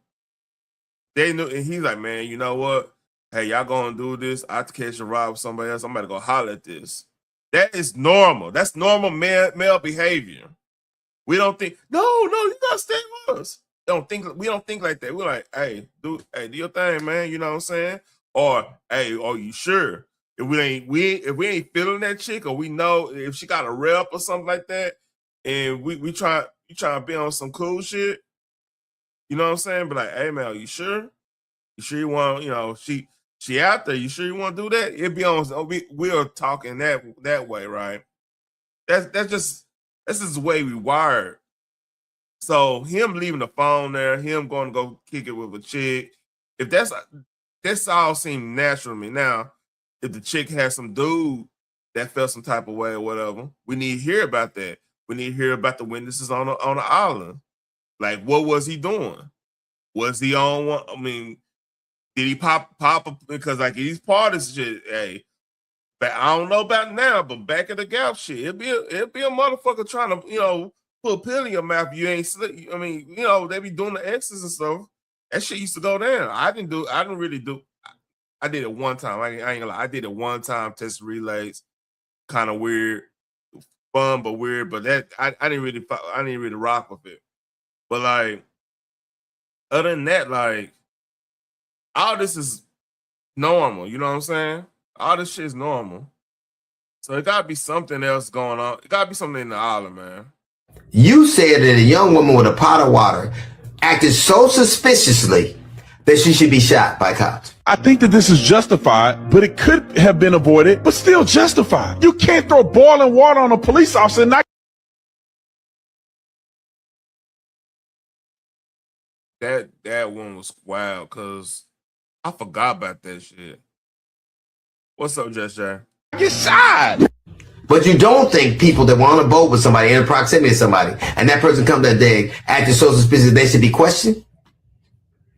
they knew, and he's like, man, you know what? Hey, y'all gonna do this? I catch a ride with somebody else. I'm about to go holler at this. That is normal. That's normal male behavior. We don't think, no, you gotta stay with us. We don't think like that. We're like, hey, do your thing, man. You know what I'm saying? Or, hey, are you sure? If we ain't feeling that chick, or we know if she got a rep or something like that, and we try to be on some cool shit, you know what I'm saying? But like, hey man, are you sure? You sure you want, you know, she out there, you sure you want to do that? It'd be on, we are talking that way, right? That's just the way we wired. So him leaving the phone there, him going to go kick it with a chick, if that's all seemed natural to me. Now, if the chick has some dude that felt some type of way or whatever, we need to hear about that. We need to hear about the witnesses on the island. Like, what was he doing? Was he on one? I mean, did he pop up? Because like these parties shit, hey, but I don't know about now, but back in the Gap shit, it'd be a motherfucker trying to, you know, put a pill in your mouth. You ain't sleep. I mean, you know, they be doing the X's and stuff. That shit used to go down. I didn't really do. I did it one time. I ain't gonna lie. I did it one time. Test relays, kind of weird, fun but weird. But that I didn't really rock with it. But like, other than that, like, all this is normal. You know what I'm saying? All this shit is normal. So it gotta be something else going on. It gotta be something in the island, man. You said that a young woman with a pot of water acted so suspiciously that she should be shot by cops. I think that this is justified, but it could have been avoided, but still justified. You can't throw boiling water on a police officer and not. That one was wild because I forgot about that shit. What's up, Just Jay? Get shot. But you don't think people that were on a boat with somebody in proximity to somebody and that person come that day acting so suspicious they should be questioned?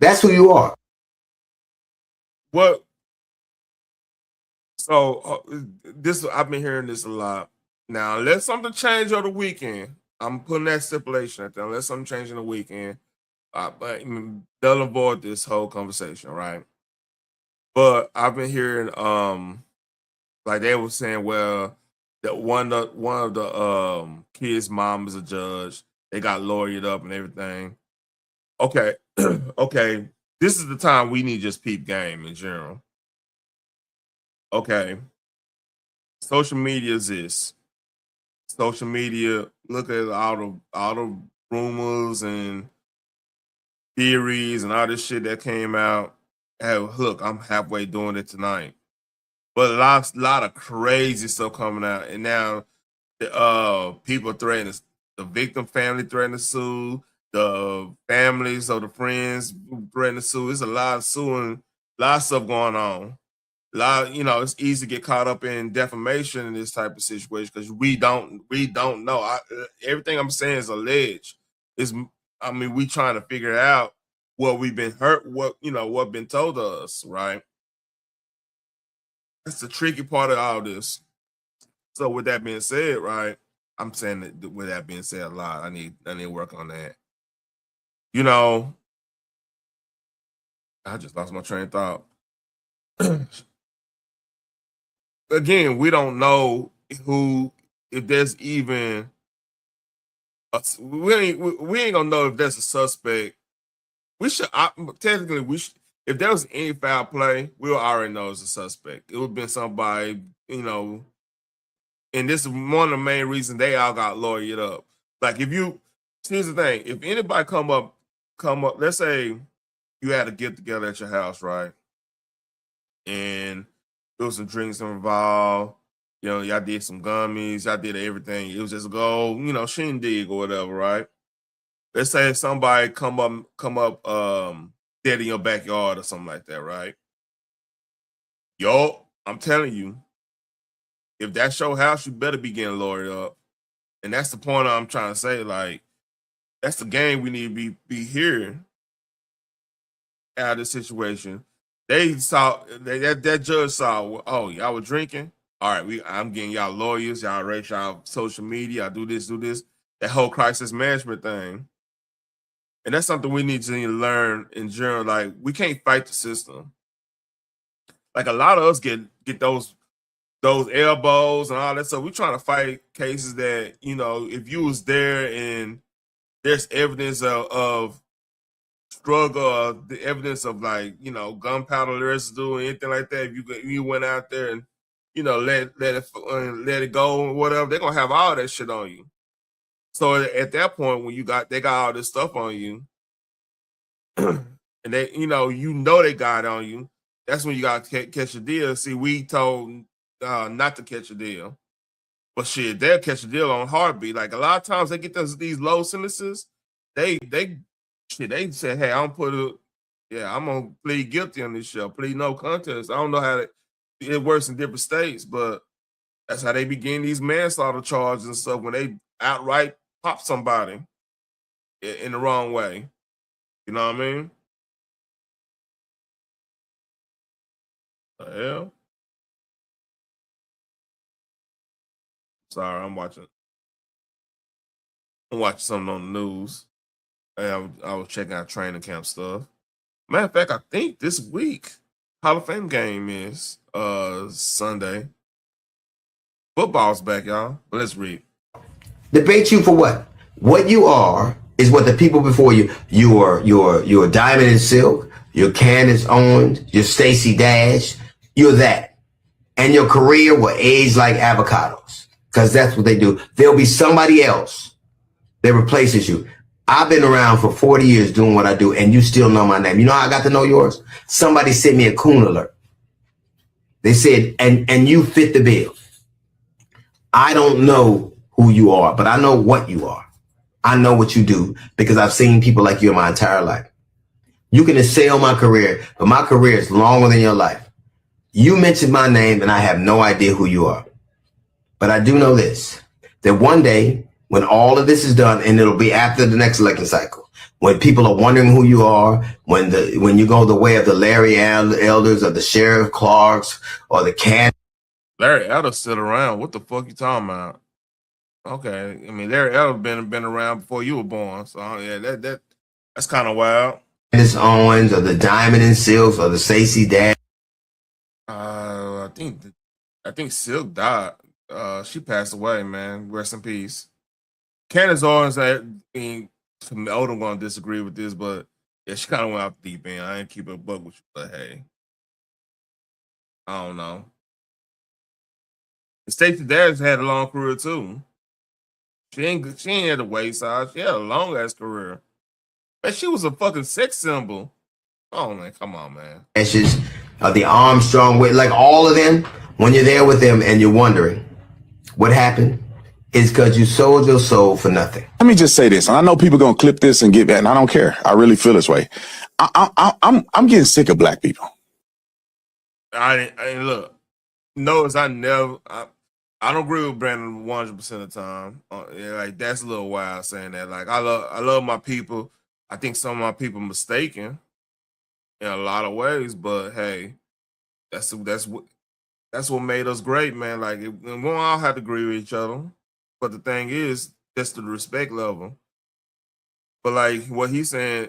That's who you are. What? So this I've been hearing this a lot. Now, unless something change over the weekend, I'm putting that stipulation at there. Unless something change in the weekend, but they'll avoid this whole conversation, right? But I've been hearing, like they were saying, well, that one of the kids' mom is a judge. They got lawyered up and everything. Okay, okay. This is the time we need just peep game in general. Okay. Social media is this. Social media, look at all the rumors and theories and all this shit that came out. Hey, look, I'm halfway doing it tonight. But a lot of crazy stuff coming out, and now the people threatening the victim family threatening to sue, the families or the friends threatening to sue. There's a lot of suing, a lot of stuff going on. A lot, it's easy to get caught up in defamation in this type of situation because we don't know. Everything I'm saying is alleged. We trying to figure out what we've been hurt, what been told to us, right? That's the tricky part of all this. So with that being said, right, I'm saying that with that being said a lot, I need to work on that. I just lost my train of thought. Again, we don't know if there's even we ain't gonna know if there's a suspect. We should technically if there was any foul play, we'll already know it's a suspect. It would have been somebody, and this is one of the main reasons they all got lawyered up. Like here's the thing, if anybody come up, let's say you had a get together at your house, right? And there was some drinks involved, y'all did some gummies, y'all did everything. It was just go, shindig or whatever, right? Let's say somebody come up dead in your backyard or something like that, right? I'm telling you, if that's your house, you better be getting lawyered up. And that's the point I'm trying to say. Like, that's the game we need to be hearing out of this situation. They saw that judge saw, oh, y'all were drinking. All right, I'm getting y'all lawyers, y'all rate y'all social media, y'all do this. That whole crisis management thing. And that's something we need to learn in general. Like, we can't fight the system. Like, a lot of us get those elbows and all that stuff. We're trying to fight cases that, if you was there and there's evidence of struggle, or the evidence of gunpowder residue or anything like that, if you went out there and, let it go or whatever, they're going to have all that shit on you. So at that point, when they got all this stuff on you, and they, they got it on you, that's when you got to catch a deal. See, we told not to catch a deal, but shit, they'll catch a deal on heartbeat. Like, a lot of times they get these low sentences. They said, hey, I'm gonna plead guilty on this show, plead no contest. I don't know how it works in different states, but that's how they begin these manslaughter charges and stuff when they outright pop somebody in the wrong way. You know what I mean? The hell? Sorry, I'm watching something on the news. And I was checking out training camp stuff. Matter of fact, I think this week Hall of Fame game is Sunday. Football's back, y'all. But let's read. Debate you for what? What you are is what the people before you. You're Diamond and Silk. Your Candace Owens. Your Stacey Dash. You're that. And your career will age like avocados. Because that's what they do. There'll be somebody else that replaces you. I've been around for 40 years doing what I do, and you still know my name. You know how I got to know yours? Somebody sent me a coon alert. They said, and you fit the bill. I don't know who you are, but I know what you are. I know what you do because I've seen people like you in my entire life. You can assail my career, but my career is longer than your life. You mentioned my name, and I have no idea who you are. But I do know this, that one day, when all of this is done, and it'll be after the next election cycle, when people are wondering who you are, when you go the way of the Larry Elders or the Sheriff Clarks or the Can. Larry Elder still around. What the fuck you talking about? Okay, I mean Larry Elder been around before you were born, so yeah, that's kind of wild. Candace Owens or the Diamond and Silks or the Stacey Dash. I think Silk died. She passed away, man. Rest in peace. Candace Owens, some older gonna disagree with this, but yeah, she kind of went off the deep end. I ain't keep a buck with you, but hey, I don't know. Stacey Dash had a long career too. She ain't at the wayside. She had a long ass career. Man, she was a fucking sex symbol. Oh man, come on, man. The Armstrong way, like all of them, when you're there with them and you're wondering what happened, it's because you sold your soul for nothing. Let me just say this, and I know people gonna clip this and get back, and I don't care. I really feel this way. I'm getting sick of black people. I look. Notice I don't agree with Brandon 100% of the time. Yeah, like that's a little wild saying that. Like I love my people. I think some of my people mistaken in a lot of ways, but hey, that's what made us great, man. Like we don't all have to agree with each other, but the thing is, that's the respect level. But like what he's saying,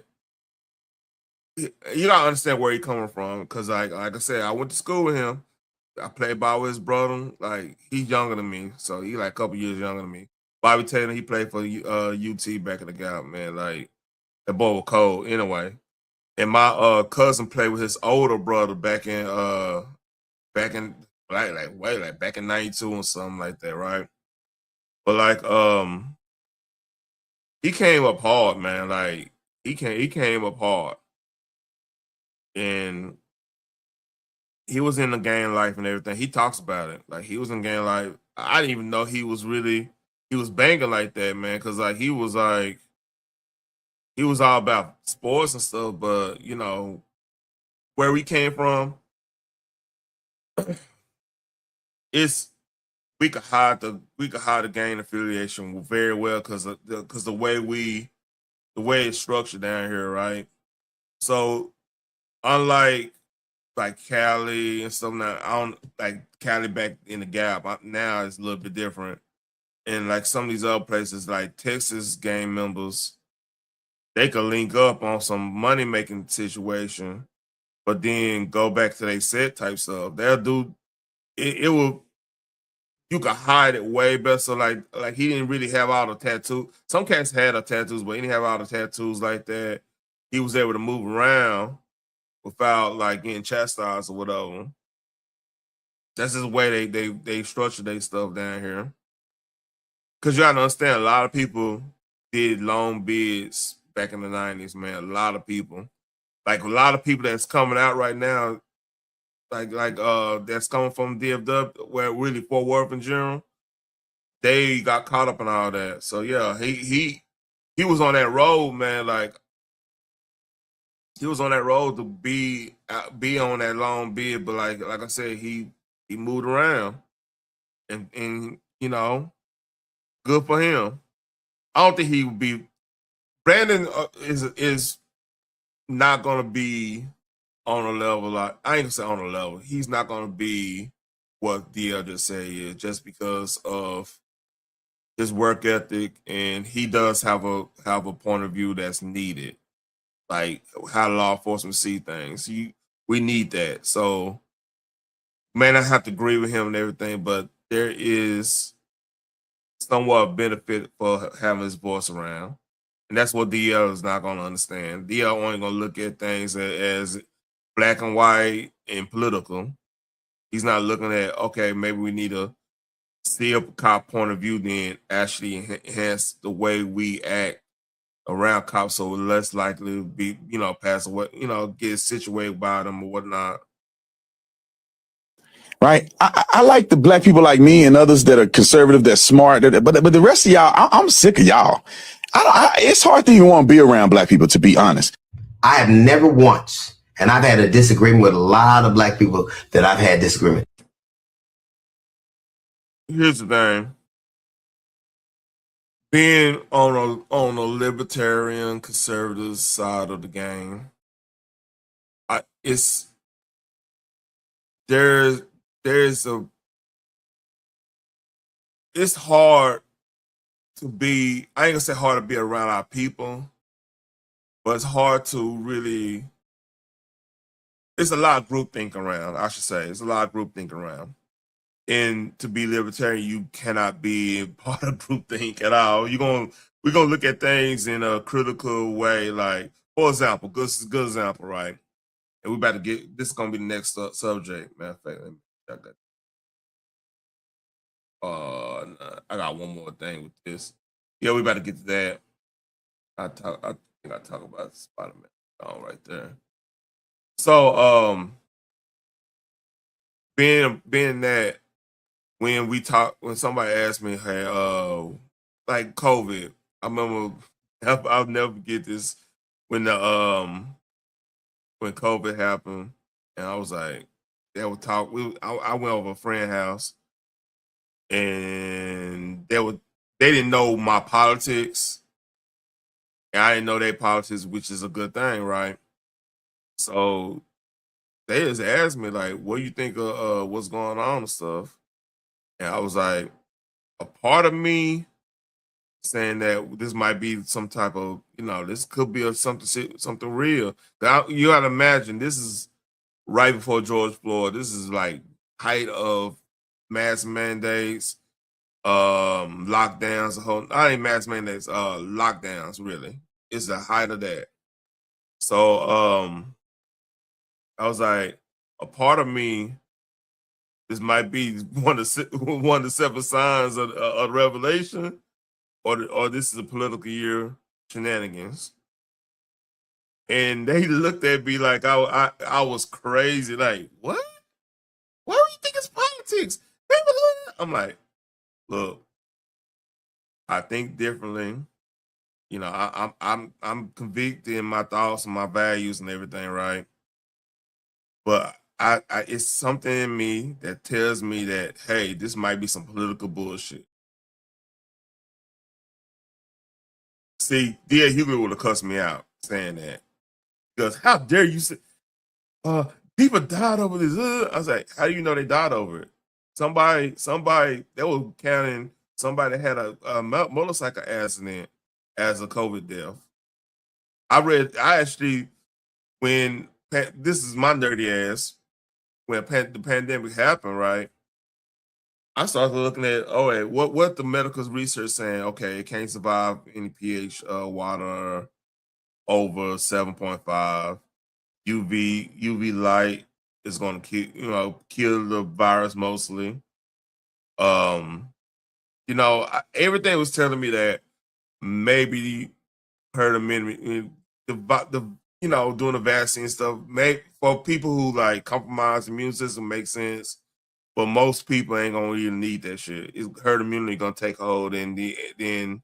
you gotta understand where he's coming from, because like I said, I went to school with him. I played ball with his brother. Like he's younger than me, so he like a couple years younger than me. Bobby Taylor, he played for UT back in the Gap, man. Like that boy was cold anyway. And my cousin played with his older brother back in back in '92 or something like that, right? But like he came up hard, man. Like he came up hard, and he was in the gang life and everything. He talks about it. Like he was in gang life. I didn't even know he was banging like that, man. Cause like he was all about sports and stuff, but you know, where we came from, we could hide the gang affiliation very well because the way it's structured down here, right? So unlike like Cali and stuff, now I don't like Cali back in the Gap. Now it's a little bit different, and like some of these other places, like Texas gang members, they could link up on some money making situation, but then go back to their set type stuff. They'll do it. It will. You could hide it way better. So like he didn't really have all the tattoos. Some cats had the tattoos, but he didn't have all the tattoos like that. He was able to move around without like getting chastised or whatever. That's just the way they structure their stuff down here. Cause you gotta understand, a lot of people did long bids back in the 90s, man. A lot of people. Like a lot of people that's coming out right now, like that's coming from DFW, where really Fort Worth in general, they got caught up in all that. So yeah, he was on that road, man. Like he was on that road to be on that long bid, but like I said, he moved around, and you know, good for him. I don't think he would be. Brandon is not gonna be on a level. Like I ain't gonna say on a level. He's not gonna be what DL just said he is, just because of his work ethic, and he does have a point of view that's needed, like how law enforcement see things. We need that. So, man, I have to agree with him and everything, but there is somewhat benefit for having his voice around, and that's what DL is not going to understand. DL only going to look at things as black and white and political. He's not looking at, okay, maybe we need to see a cop point of view, then actually enhance the way we act around cops, so we're less likely to be, pass away, get situated by them or whatnot. Right. I like the black people like me and others that are conservative, that's smart, but the rest of y'all, I'm sick of y'all. It's hard to even want to be around black people, to be honest. I have never once, and I've had a disagreement with a lot of black people that I've had disagreement. Here's the thing. Being on a libertarian conservative side of the game, it's hard to be. I ain't gonna say hard to be around our people, but it's hard to really. It's a lot of groupthink around. I should say it's a lot of groupthink around. And to be libertarian, you cannot be part of groupthink at all. We're gonna look at things in a critical way. Like, for example, good example, right? And we about to get this is gonna be the next subject. Matter of fact, let me check that. I got one more thing with this. Yeah, we about to get to that. I gotta talk about Spiderman right there. So being that when somebody asked me, hey, like COVID, I remember I'll never forget this when when COVID happened, and I was like, they would talk. I went over a friend's house, and they didn't know my politics, and I didn't know their politics, which is a good thing, right? So they just asked me like, "What do you think of what's going on and stuff?" And I was like, a part of me saying that this might be some type of, this could be something real. You got to imagine, this is right before George Floyd. This is like height of mass mandates, lockdowns, not even mass mandates, lockdowns, really. It's the height of that. So I was like, a part of me, this might be one of the 7 signs of Revelation, or this is a political year shenanigans. And they looked at me like I was crazy. Like, what? Why do you think it's politics? I'm like, look, I think differently. I'm convicted in my thoughts and my values and everything, right? But I it's something in me that tells me that, hey, this might be some political bullshit. See, D.A. Hughley would have cussed me out saying that. Because how dare you say, people died over this. I was like, how do you know they died over it? Somebody, they were counting somebody that had a motorcycle accident as a COVID death. When this is my nerdy ass, when the pandemic happened, right? I started looking at, what the medical research saying? Okay, it can't survive any pH water over 7.5. UV light is going to kill the virus mostly. Everything was telling me that maybe herd immunity, doing the vaccine stuff, for people who like compromise immune system makes sense. But most people ain't gonna really need that shit. Herd immunity gonna take hold, and then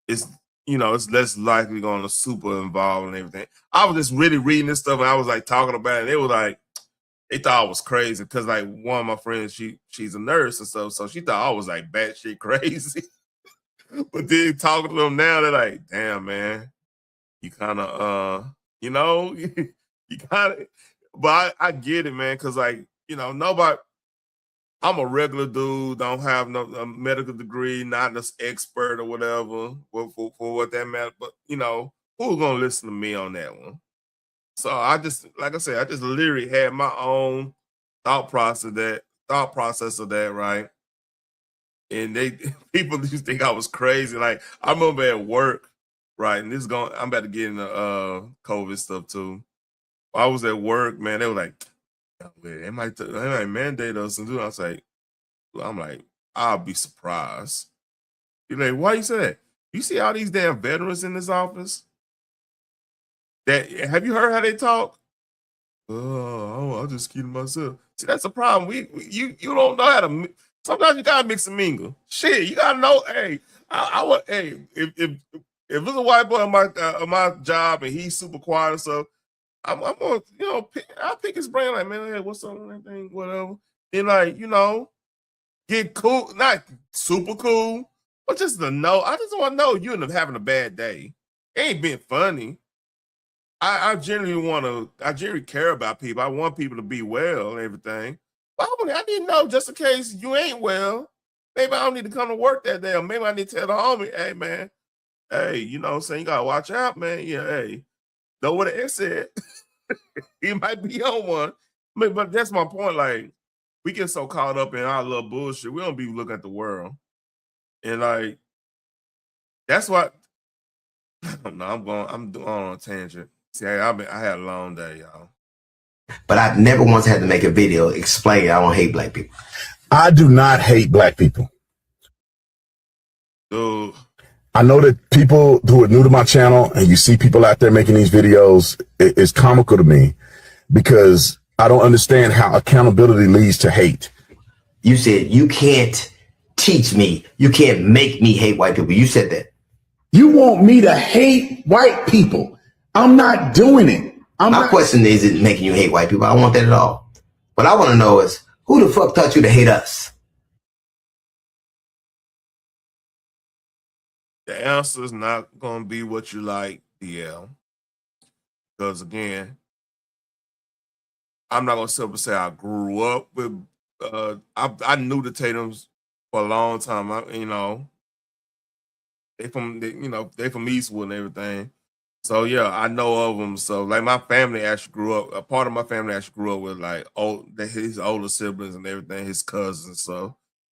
it's it's less likely gonna super involve and everything. I was just really reading this stuff, and I was like talking about it. And they were like, they thought I was crazy because like one of my friends, she's a nurse and stuff, so she thought I was like batshit crazy. But then talking to them now, they're like, damn man, you kind of you kind of. But I get it, man, because like nobody. I'm a regular dude, don't have no medical degree, not an expert or whatever for what that matters. But who's gonna listen to me on that one? So I just, like I said, I just literally had my own thought process of that, right? And people used to think I was crazy. Like I remember at work, right? And I'm about to get into COVID stuff too. I was at work, man. They were like, they might mandate us and do. I was like, I'll be surprised. You're like, why you say that? You see all these damn veterans in this office? Have you heard how they talk? Oh, I'll just keep to myself. See, that's a problem. You don't know how to. Sometimes you gotta mix and mingle. Shit, you gotta know. Hey, if there's a white boy on my job and he's super quiet and stuff, I'm gonna, I'll pick his brain like, man, hey, what's up on that thing, whatever. And like, get cool, not super cool, but just to know. I just want to know you end up having a bad day. It ain't been funny. I generally care about people. I want people to be well and everything. But I didn't know, just in case you ain't well, maybe I don't need to come to work that day, or maybe I need to tell the homie, hey man, hey, you saying you gotta watch out, man. Yeah, hey. Know what the X said? He might be on one. But that's my point. Like, we get so caught up in our little bullshit, we don't be looking at the world. And like, that's what I'm going on a tangent. See, I had a long day, y'all. But I've never once had to make a video explaining I don't hate black people. I do not hate black people. Dude. I know that people who are new to my channel and you see people out there making these videos, it's comical to me because I don't understand how accountability leads to hate. You said you can't teach me. You can't make me hate white people. You said that. You want me to hate white people. I'm not doing it. My question isn't making you hate white people. I don't want that at all. What I want to know is who the fuck taught you to hate us? The answer is not going to be what you like, DL. Because again, I'm not going to simply say I grew up with, I knew the Tatums for a long time. They from Eastwood and everything. So yeah, I know of them. So like my family actually grew up. A part of my family actually grew up with like his older siblings and everything, his cousins.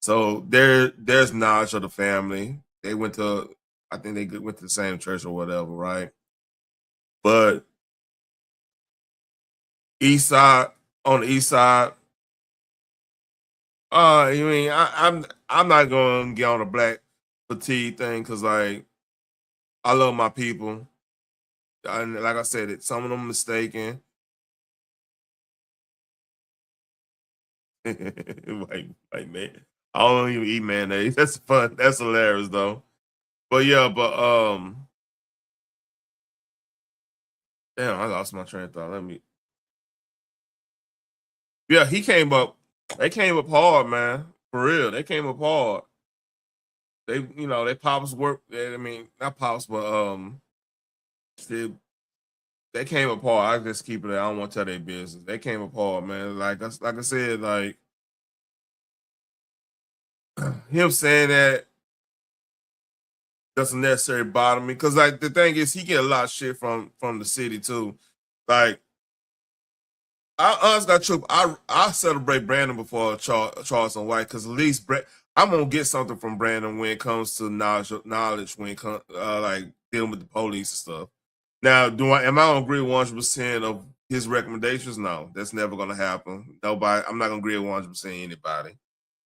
So there's knowledge of the family. They went to, I think they went to the same church or whatever, right? But on the east side, I'm not gonna get on the black fatigue thing because like I love my people. And like I said, some of them mistaken. like man, I don't even eat mayonnaise. That's fun. That's hilarious though. But yeah, damn, I lost my train of thought. Yeah, he came up. They came up hard, man. For real, they came up hard. They pops work. I mean, not pops, but still, they came up hard. I just keep it there. I don't want to tell their business. They came up hard, man. Like I said, like him saying that doesn't necessarily bother me because like the thing is, he get a lot of shit from the city too. Like I honestly got true. I celebrate Brandon before Charleston White because at least I'm gonna get something from Brandon when it comes to knowledge when it comes like dealing with the police and stuff. Now, am I gonna agree 100% of his recommendations? No, that's never gonna happen. Nobody. I'm not gonna agree with 100% anybody.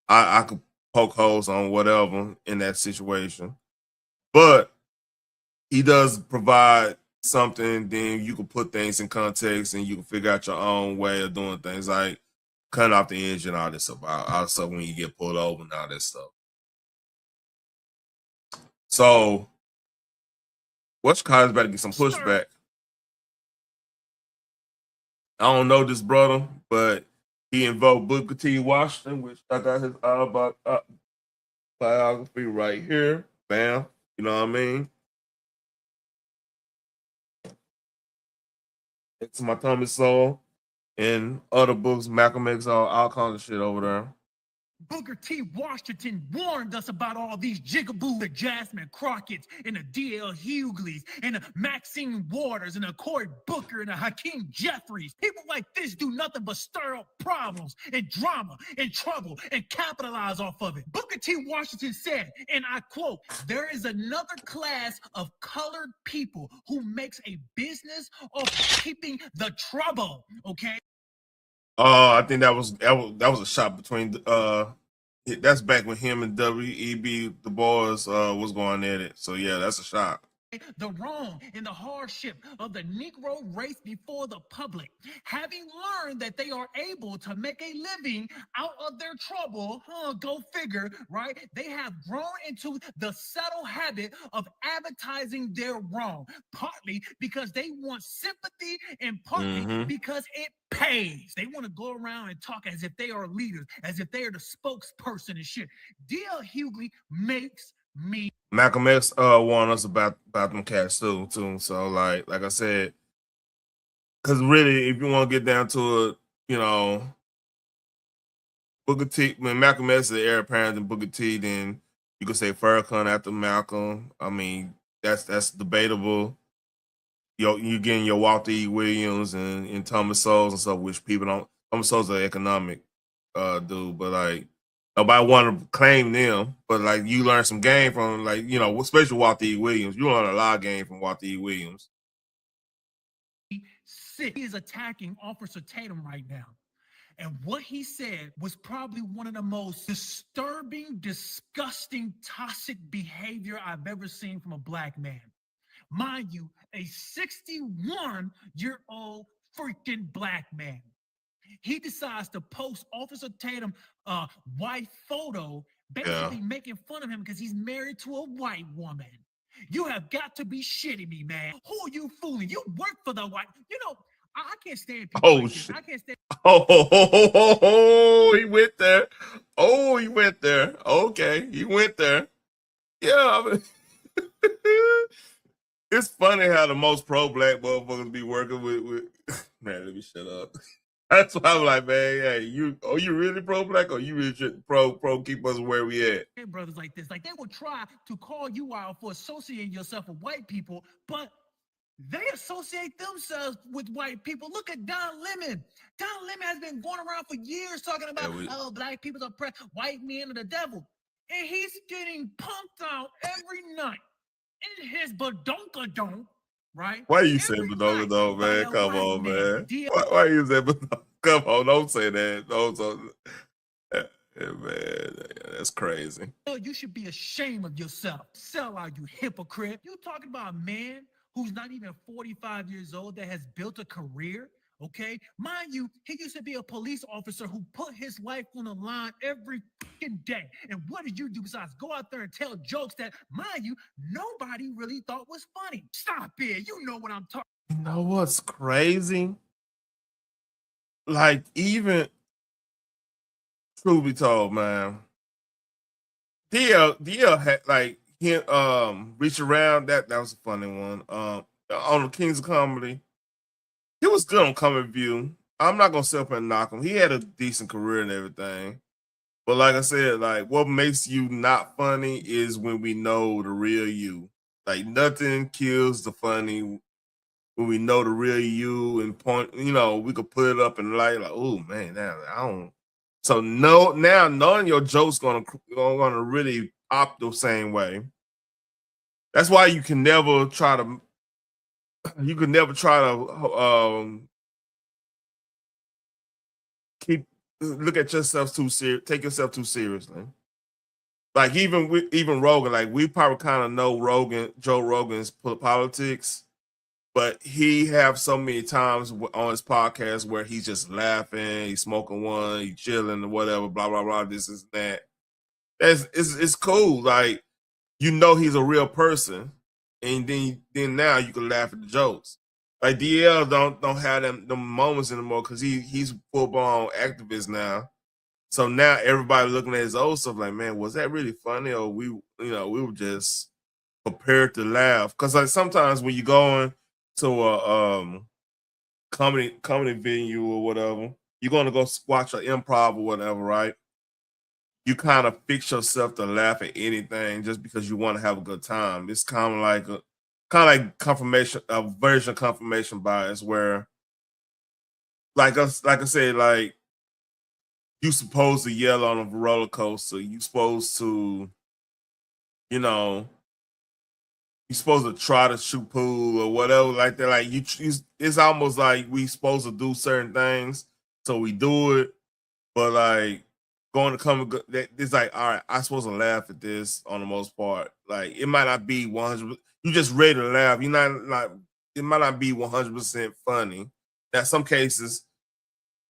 I could poke holes on whatever in that situation, but he does provide something. Then you can put things in context and you can figure out your own way of doing things, like cutting off the engine, all this stuff. All this stuff when you get pulled over and all that stuff. So, what's cause better get some pushback? I don't know this brother, but he invoked Booker T. Washington, which I got his biography right here. Bam. You know what I mean? It's my Thomas Soul and other books, Malcolm X, all kinds of shit over there. Booker T. Washington warned us about all these jigaboo, the Jasmine Crockett's and the D.L. Hughley's and the Maxine Waters and the Cory Booker and the Hakeem Jeffries. People like this do nothing but stir up problems and drama and trouble and capitalize off of it. Booker T. Washington said, and I quote, "There is another class of colored people who makes a business of keeping the trouble." Okay. I think that was a shot between that's back when him and W.E.B. Du Bois was going at it. So yeah, that's a shot. The wrong and the hardship of the Negro race before the public, having learned that they are able to make a living out of their trouble, go figure, right? They have grown into the subtle habit of advertising their wrong, partly because they want sympathy and partly because it pays. They want to go around and talk as if they are leaders, as if they are the spokesperson and shit. D.L. Hughley makes me. Malcolm X warned us about them cats too. So like I said, because really, if you want to get down to it, Booker T. When Malcolm X is the heir apparent than Booker T, then you could say Farrakhan after Malcolm. I mean, that's debatable. You getting your Walter E. Williams and Thomas Sowell and stuff, which people don't. Thomas Sowell's an economic dude, but like. Nobody want to claim them, but like you learn some game from, like, especially Walter E. Williams. You learn a lot of game from Walter E. Williams. He is attacking Officer Tatum right now. And what he said was probably one of the most disturbing, disgusting, toxic behavior I've ever seen from a black man. Mind you, a 61-year-old freaking black man. He decides to post Officer Tatum's wife photo, basically making fun of him because he's married to a white woman. You have got to be shitting me, man. Who are you fooling? You work for the white. You know, I can't stand people like this. I can't stand. Oh, he went there. Oh, he went there. Okay, he went there. Yeah, I mean, it's funny how the most pro-black motherfuckers be working with. Man, let me shut up. That's why I'm like, man, hey, you really pro-black, or you really should pro keep us where we at? Brothers like this, like they will try to call you out for associating yourself with white people, but they associate themselves with white people. Look at Don Lemon. Don Lemon has been going around for years talking about, oh, black people are white men are the devil. And he's getting pumped out every night in his badonkadonk, right? Why you say badonkadonk, man? Come on, man. Why you say badonkadonk? Come on, don't say that. Man, that's crazy. You should be ashamed of yourself. Sell out, you hypocrite. You talking about a man who's not even 45 years old that has built a career, okay? Mind you, he used to be a police officer who put his life on the line every fucking day. And what did you do besides go out there and tell jokes that, mind you, nobody really thought was funny? Stop it. You know what I'm talking about. You know what's crazy? Like, even, truth be told, man, DL had, like, him, Reach Around, that was a funny one. On the Kings of Comedy, he was good on Comedy View. I'm not gonna sit up and knock him. He had a decent career and everything. But like I said, like, what makes you not funny is when we know the real you. Like, nothing kills the funny when we know the real you and point, you know, we could put it up and like, oh man, I don't. So now knowing your joke's gonna really pop the same way. That's why you can never try to look at yourself too serious, take yourself too seriously. Like even Rogan, like we probably kind of know Joe Rogan's politics, but he have so many times on his podcast where he's just laughing, he's smoking one, he's chilling or whatever, blah blah blah, this is that. It's cool. Like, you know he's a real person, and then now you can laugh at the jokes. Like DL don't have them moments anymore because he's full blown activist now. So now everybody looking at his old stuff like, man, was that really funny, or we were just prepared to laugh? Because like sometimes when you go into a comedy venue or whatever, you're going to go watch an improv or whatever, right? You kind of fix yourself to laugh at anything just because you want to have a good time. It's kind of like a version of confirmation bias where, like I said, like, you supposed to yell on a roller coaster. You supposed to, you're supposed to try to shoot pool or whatever like that. Like it's almost like we supposed to do certain things, so we do it. But like going to come, it's like, all right, I'm supposed to laugh at this on the most part. Like it might not be 100. You just ready to laugh. You're not like, it might not be 100% funny. Now some cases,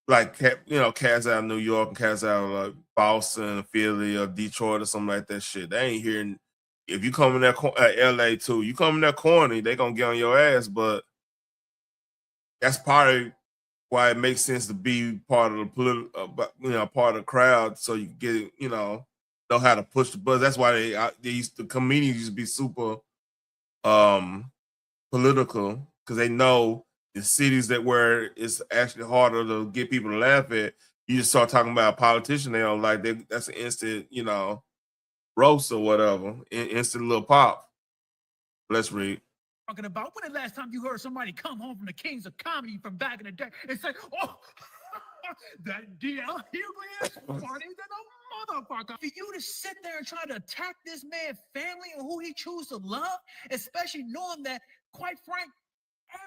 like, cats out of New York and cats out of like Boston, Philly, or Detroit or something like that shit, they ain't hearing. If you come in there, LA too, you come in there corny, they gonna get on your ass. But that's probably why it makes sense to be part of the part of the crowd, so you get know how to push the buzz. That's why the comedians used to be super political, because they know the cities where it's actually harder to get people to laugh at, you just start talking about a politician they don't like, that's an instant, roast or whatever, instant little pop. Let's read. Talking about, when the last time you heard somebody come home from the Kings of Comedy from back in the day and say, oh, that DL Hughley is funny than a motherfucker. For you to sit there and try to attack this man's family and who he chooses to love, especially knowing that, quite frank,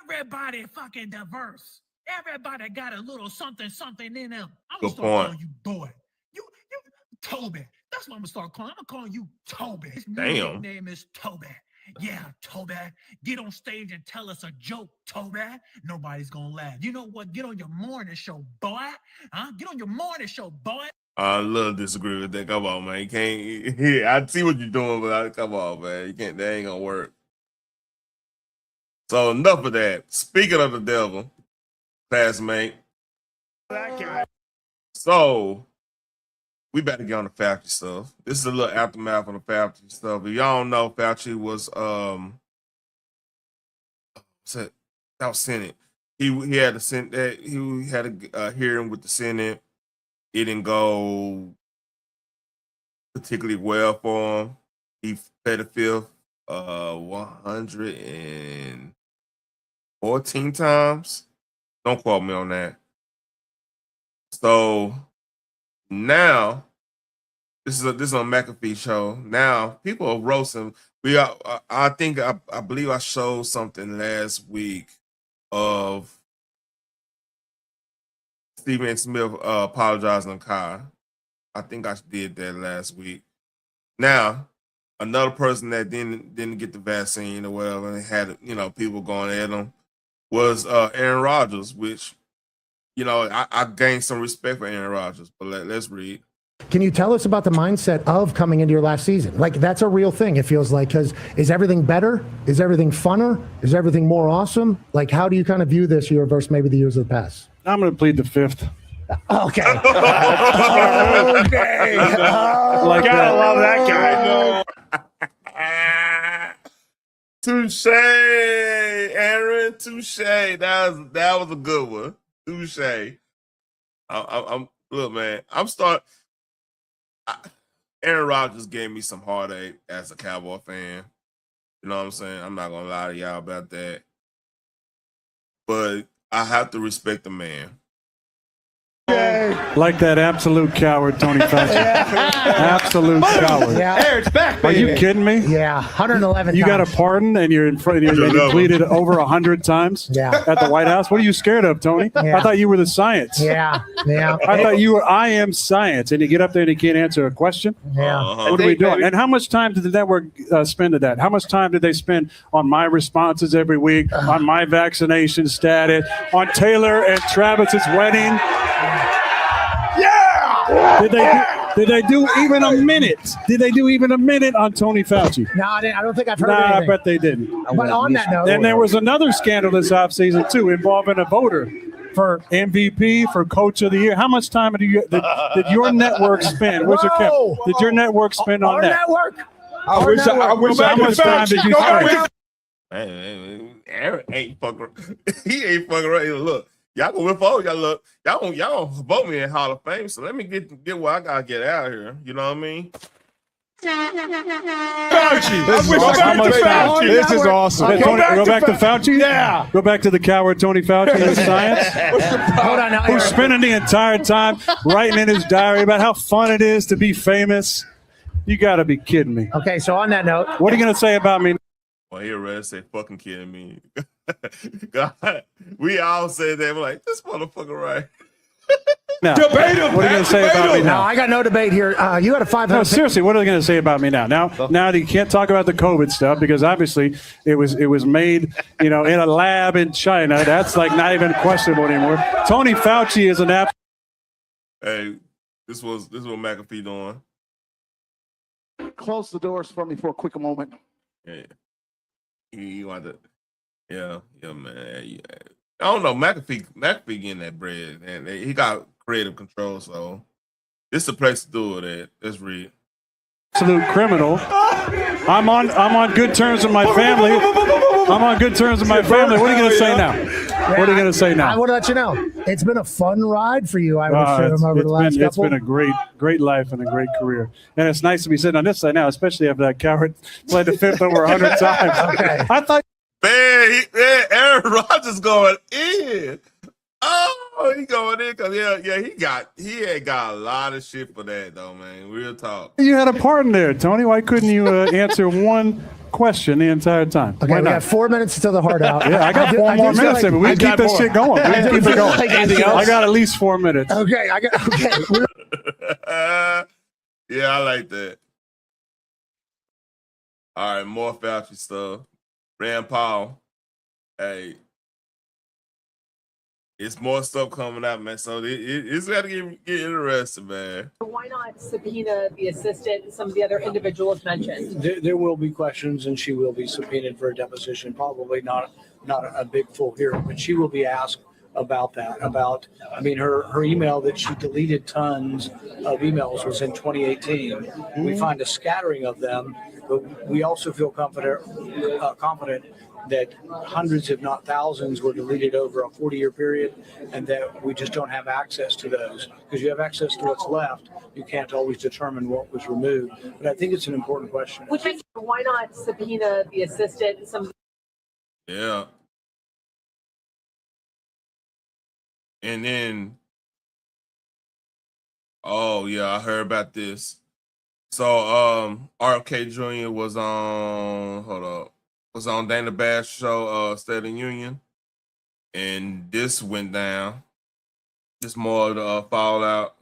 everybody fucking diverse. Everybody got a little something in them. I'm Good gonna start point. calling you boy. You Toby. That's what I'm gonna start calling. I'm gonna call you Toby. His new Damn. nickname is Toby. Yeah, Toby. Get on stage and tell us a joke, Toby. Nobody's gonna laugh. You know what? Get on your morning show, boy. Huh? Get on your morning show, boy. I love disagree with that. Come on, man. You can't. Yeah, I see what you're doing, but come on, man. You can't. That ain't gonna work. So enough of that. Speaking of the devil, classmate. That guy. So we better get on the Fauci stuff. This is a little aftermath on the Fauci stuff. If y'all don't know, Fauci was that was Senate. He had he had a hearing with the Senate. It didn't go particularly well for him. He pled the fifth 114 times. Don't quote me on that. So now this is on McAfee show. Now people are roasting. I believe I showed something last week of Stephen Smith apologizing to Kai. I think I did that last week. Now, another person that didn't get the vaccine or whatever and had people going at him was Aaron Rodgers, which I gained some respect for Aaron Rodgers. But let's read. Can you tell us about the mindset of coming into your last season? Like, that's a real thing, it feels like, because is everything better? Is everything funner? Is everything more awesome? Like, how do you kind of view this year versus maybe the years of the past? I'm going to plead the fifth. Okay. Okay. Like gotta love that guy. Touche, Aaron. Touche. That was a good one. Touche. I'm look, man. Aaron Rodgers gave me some heartache as a Cowboy fan. You know what I'm saying? I'm not gonna lie to y'all about that. But I have to respect the man. Like that absolute coward, Tony Fauci. Absolute coward. Yeah. Eric's back, Are you kidding me? Yeah, 111 You got a times. pardon and you're in front and you pleaded over 100 times at the White House? What are you scared of, Tony? Yeah. I thought you were the science. Yeah. I thought you were I am science, and you get up there and you can't answer a question? Yeah. What are we doing? And how much time did the network spend to that? How much time did they spend on my responses every week, on my vaccination status, on Taylor and Travis's wedding? Did they do even a minute? Did they do even a minute on Tony Fauci? No, I don't think I've heard I anything. bet they didn't. But on that note, And there was another scandal this offseason, too, involving a voter for MVP, for Coach of the Year. How much time did your network spend? Where's your cap? Did your network spend on our that? network. I wish How much time did you spend? Man, Aaron ain't fucking. He ain't fucking right. Look, y'all gonna whip over. Y'all gonna vote me in Hall of Fame. So let me get what I gotta get out of here. You know what I mean? Fauci. This is awesome. Okay. Go back to Fauci? Yeah. Go back to the coward Tony Fauci and the science. Hold on now, Who's Eric. spending the entire time writing in his diary about how fun it is to be famous. You got to be kidding me. Okay, so on that note, What are you going to say about me? Well, here, Red say, fucking kidding me. God, we all said that. We're like, this motherfucker right. Now, Debate him, what are you going to say about me no, now? I got no debate here. You got a 500. No, seriously, what are they going to say about me now? Now you can't talk about the COVID stuff because obviously it was made, in a lab in China. That's like not even questionable anymore. Tony Fauci is an app. Hey, this was what McAfee doing. Close the doors for me for a quick moment. Yeah, he wanted. Yeah, man. Yeah. I don't know. McAfee getting that bread, and he got creative control. So this is the place to do it at. Let's read. Absolute criminal. I'm on good terms with my family. I'm on good terms with my family. What are you going to say now? What are you going to say now? I want to let you know, it's been a fun ride for you, I would assume, over the last It's couple. been a great life and a great career. And it's nice to be sitting on this side now, especially after that coward played the fifth over 100 times. Okay. I thought. Man, Aaron Rodgers going in. Oh, he going in because he had got a lot of shit for that though, man. Real talk. You had a pardon there, Tony. Why couldn't you answer one question the entire time. Okay, Why we not? got 4 minutes until the hard out. Yeah, I got 4 more minutes. We keep this shit going. We keep it going. I got at least 4 minutes. Okay, okay. Yeah, I like that. All right, more Fauci stuff. Rand Paul. Hey, it's more stuff coming out, man. So it's got to get interesting, man. Why not subpoena the assistant and some of the other individuals mentioned? There will be questions, and she will be subpoenaed for a deposition. Probably not a big full hearing, but she will be asked about that. I mean, her email that she deleted tons of emails was in 2018. We find a scattering of them, but we also feel confident that hundreds, if not thousands, were deleted over a 40-year period, and that we just don't have access to those. Because you have access to what's left, you can't always determine what was removed. But I think it's an important question. Why not subpoena the assistant and some? Yeah. And then, oh yeah, I heard about this. So RFK Jr. was on Dana Bash show, State of the Union, and this went down. Just more of the fallout.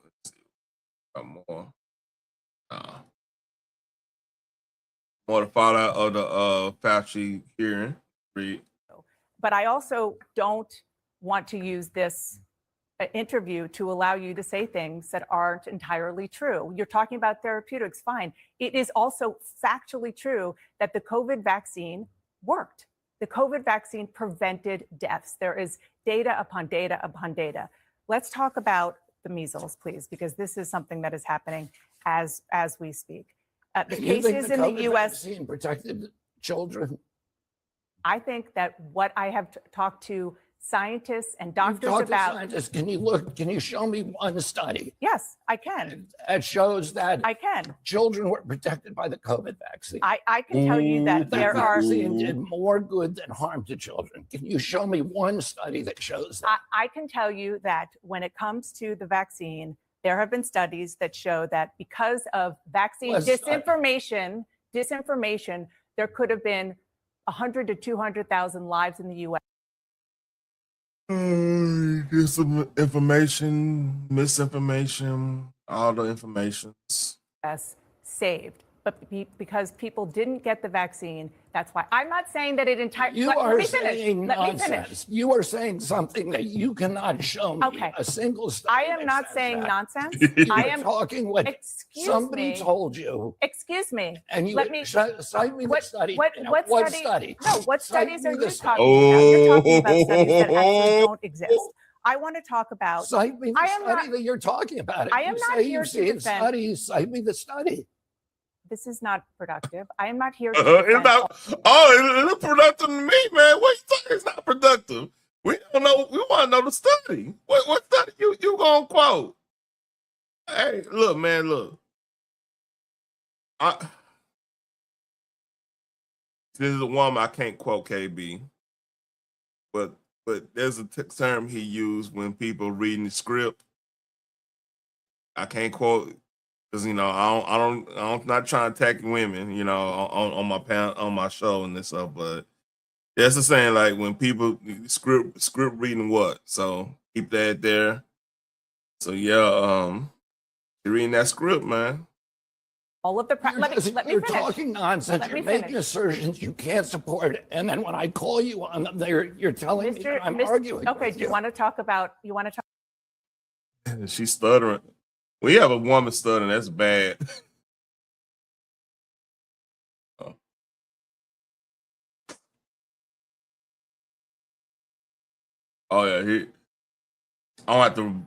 More of the fallout of the Fauci hearing. Read. But I also don't want to use this interview to allow you to say things that aren't entirely true. You're talking about therapeutics, fine. It is also factually true that the COVID vaccine worked. The COVID vaccine prevented deaths. There is data upon data upon data. Let's talk about the measles, please, because this is something that is happening as we speak. The cases in the U.S. vaccine protected children. I think that what I have talked to scientists and doctors about. Scientists, can you show me one study? Yes, I can. That shows that I can. Children were protected by the COVID vaccine. I can tell you that there are. Vaccine did more good than harm to children. Can you show me one study that shows that? I can tell you that when it comes to the vaccine, there have been studies that show that because of vaccine disinformation, there could have been 100 to 200,000 lives in the U.S. Get some information, misinformation, all the informations. Saved. But because people didn't get the vaccine, that's why. I'm not saying that it entirely. You are saying nonsense. You are saying something that you cannot show me a single study. I am not saying nonsense. I am talking what somebody told you. Excuse me. And you let me cite me the study. What study? No, what studies are you talking about? You're talking about studies that actually don't exist. I want to talk about. Cite me the study that you're talking about. I am not here to defend studies. Cite me the study. This is not productive. I am not here. It's productive to me, man. What you talking? It's not productive. We don't know. We want to know the study. What study you gonna quote? Hey, look, man, look. This is a woman I can't quote KB, but there's a term he used when people reading the script. I can't quote. Because I'm not trying to attack women, on my show and this stuff, but that's the saying. Like when people script reading what, so keep that there. So yeah, you're reading that script, man. All of the let me you're finish. Talking nonsense. You're making assertions you can't support, and then when I call you on them, you're telling me that I'm arguing. Okay, do you want to talk about? She's stuttering. We have a woman stuttering. That's bad. Oh yeah, I don't have to.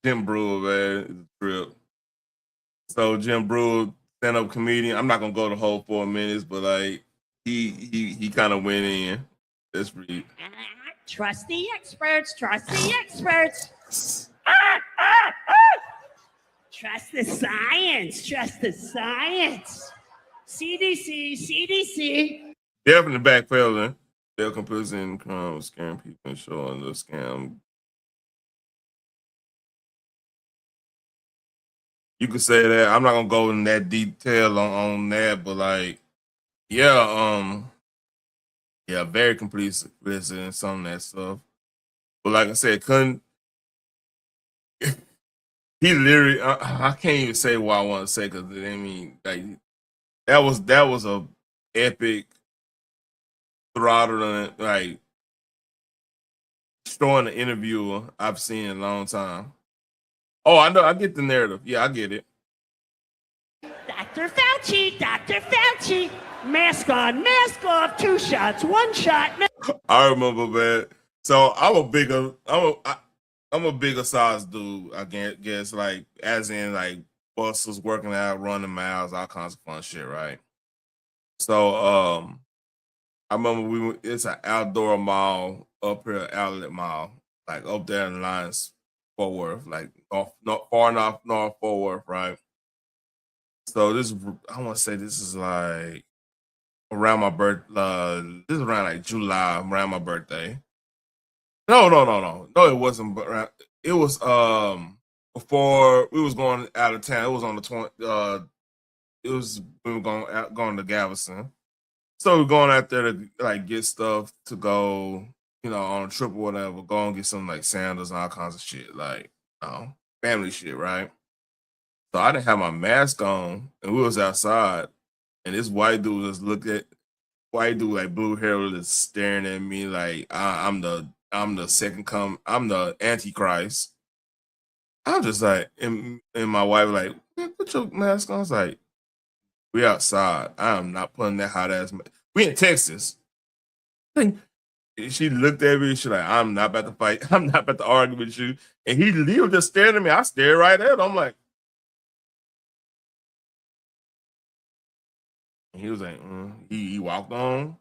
Jim Brewer, man, is a trip. So Jim Brewer, stand-up comedian. I'm not gonna go the whole 4 minutes, but like he kind of went in. That's pretty. Trust the experts. Trust the experts. Trust the science. Trust the science. CDC. Definitely backpedaling. They're complicit in crime, scaring people and showing the scam. You could say that. I'm not gonna go in that detail on that, but like Yeah, yeah, very complicit in some of that stuff. But like I said, couldn't he literally? I can't even say what I want to say because I mean, like that was a epic throttling, like showing the interviewer I've seen in a long time. Oh, I know, I get the narrative. Yeah, I get it. Dr. Fauci, mask on, mask off, 2 shots, 1 shot. I remember, man. So I'm a bigger size dude. I guess like as in like busters working out, running miles, all kinds of fun shit, right? So I remember it's an outdoor mall up here, outlet mall, like up there in Lions Fort Worth, like not far enough north Fort Worth, right? So I want to say this is like around my birth. This is around like July, around my birthday. No, it wasn't. But it was before we was going out of town. It was on the 20. It was we were going to Galveston. So we're going out there to like get stuff to go, on a trip or whatever. Go and get some like sandals and all kinds of shit, like family shit, right? So I didn't have my mask on, and we was outside, and this white dude just white dude like blue hair was just staring at me like I'm the second I'm the Antichrist. I'm just like, and my wife like, put your mask on. I was like, we outside. I am not putting that hot ass. We in Texas. She looked at me. She like, I'm not about to fight. I'm not about to argue with you. And he was just staring at me. I stared right at him. I'm like, and he was like, he walked on,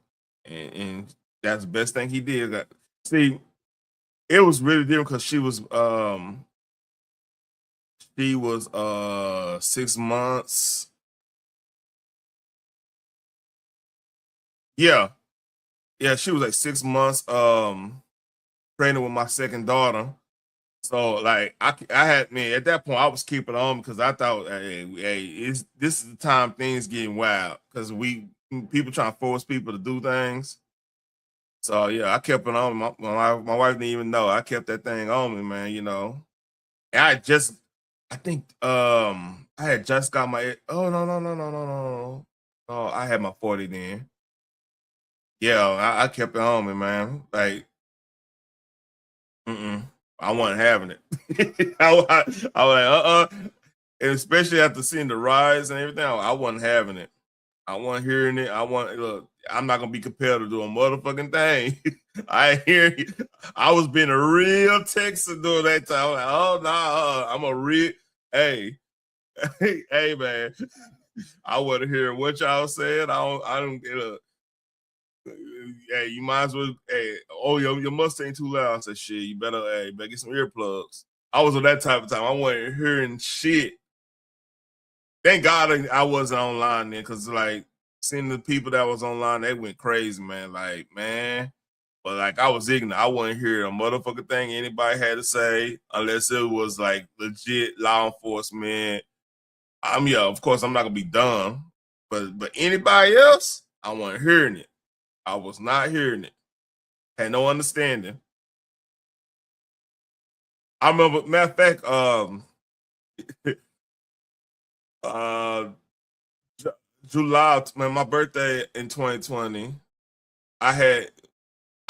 and that's the best thing he did. See, it was really different because she was 6 months. Yeah, she was like 6 months pregnant with my second daughter. So like I had at that point I was keeping on because I thought, hey, this is the time things getting wild because people trying to force people to do things. So yeah, I kept it on. My wife didn't even know. I kept that thing on me, man. And I think I had just got my. Oh no. Oh, I had my 40 then. Yeah, I kept it on me, man. Like, I wasn't having it. I was like, and especially after seeing the rise and everything, I wasn't having it. I wasn't hearing it. Look, I'm not gonna be compelled to do a motherfucking thing. I ain't hearing you. I was being a real Texan during that time. I'm like, oh no, I'm a real hey, hey man. I wasn't hearing what y'all said. I don't get a hey, you might as well your Mustang too loud. I said, shit, you better get some earplugs. I was on that type of time. I wasn't hearing shit. Thank God I wasn't online then, because like seeing the people that was online, they went crazy, man. Like, man. But like I was ignorant. I wasn't hearing a motherfucking thing anybody had to say unless it was like legit law enforcement. Of course I'm not gonna be dumb. But anybody else, I wasn't hearing it. I was not hearing it. Had no understanding. I remember, matter of fact, July, man, my birthday in 2020, I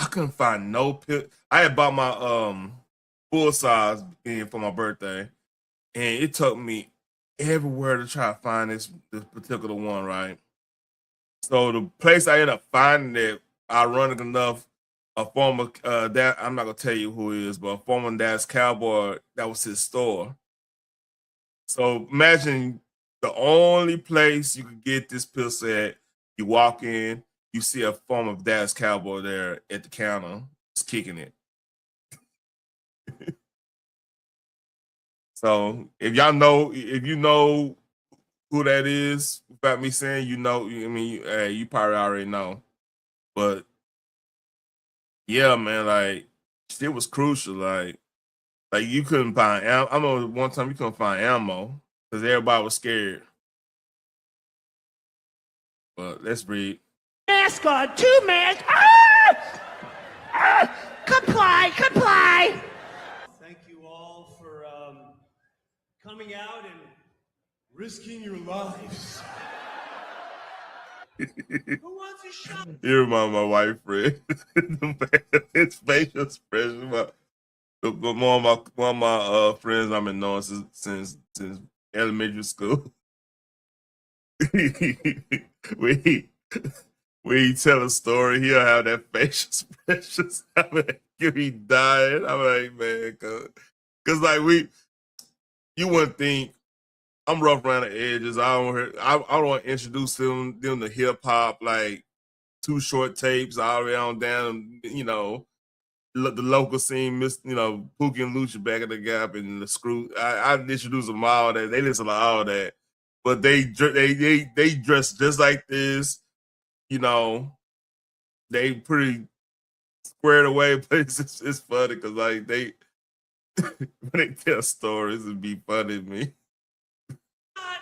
couldn't find no pill. I had bought my full size in for my birthday, and it took me everywhere to try to find this particular one, right? So the place I ended up finding it, ironic enough, a former that I'm not gonna tell you who he is, but a former Dallas Cowboy, that was his store. So imagine the only place you could get this pistol at, you walk in, you see a former Dallas Cowboy there at the counter, just kicking it. So if you know who that is, without me saying, you probably already know. But yeah, man, like shit was crucial. Like you couldn't find ammo. I know one time you couldn't find ammo because everybody was scared. But let's read. Mask on, 2 masks. Ah! Ah! Comply, comply. Thank you all for coming out and risking your lives. Who wants a shot? You remind my wife, Fred. His facial expression. One of my friends I've been knowing since elementary school. when he tell a story, he'll have that facial expressions. I mean, he dying. I'm like, man, cause like you wouldn't think I'm rough around the edges. I don't want to introduce them to hip hop, like Too Short tapes all the way on down, you know, the local scene, you know, Pookie and Lucha back at the Gap and the Screw. I introduced them all that. They listen to all that, but they dress just like this, you know. They pretty squared away, but it's funny because like they when they tell stories, it'd be funny to me.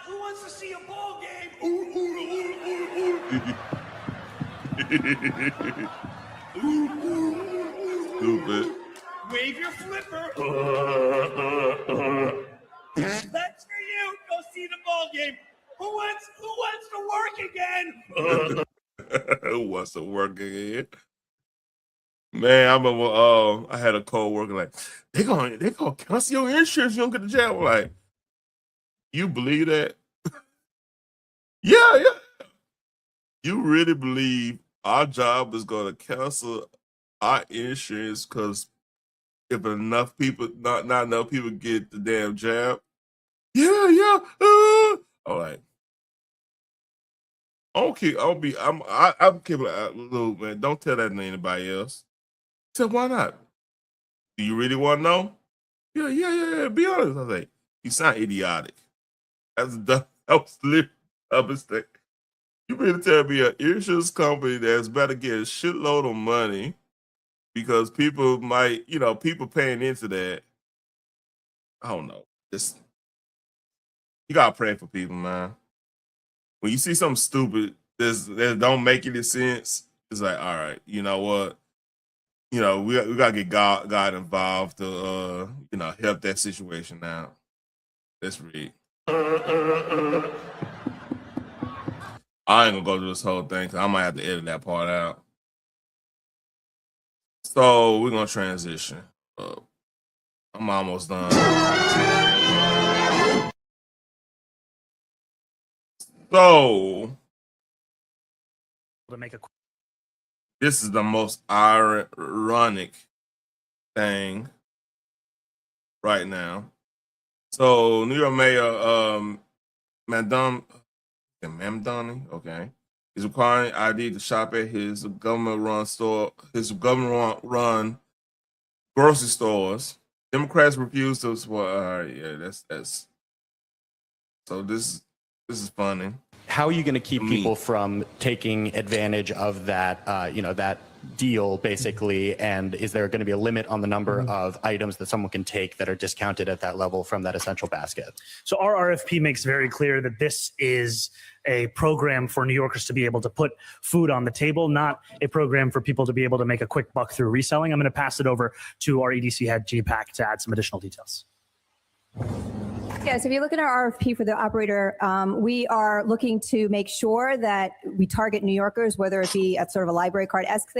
Who wants to see a ball game? Ooh, ooh, ooh, ooh, ooh. Stupid. Wave your flipper. That's for you. Go see the ball game. Who wants to work again? Who wants to work again? Man, I remember I had a co-worker like, they gonna cancel your insurance, you don't get the job. I'm like, you believe that? Yeah. You really believe our job is gonna cancel our insurance because if enough people, not enough people get the damn jab? Yeah. All right. I'm keeping look, man. Don't tell that to anybody else. So why not? Do you really want to know? Yeah. Be honest. I was like, you sound idiotic. That was literally a mistake. You mean to tell me an insurance company that's about to get a shitload of money because people might, you know, people paying into that. I don't know. You gotta pray for people, man. When you see something stupid that don't make any sense, it's like, all right, you know what? You know, we gotta get God involved to you know, help that situation out. That's read. I ain't gonna go through this whole thing because I might have to edit that part out. So we're gonna transition. I'm almost done. So to make a this is the most ironic thing right now. So New York Mayor Mamdani, okay, is requiring ID to shop at his government-run grocery stores. Democrats refuse to support. All right, yeah, that's. So this is funny. How are you going to keep people from taking advantage of that, you know, that deal basically? And is there going to be a limit on the number of items that someone can take that are discounted at that level from that essential basket? So our RFP makes very clear that this is a program for New Yorkers to be able to put food on the table, not a program for people to be able to make a quick buck through reselling. I'm going to pass it over to our EDC head, G-Pack, to add some additional details. Yes, if you look at our RFP for the operator, we are looking to make sure that we target New Yorkers, whether it be at sort of a library card-esque,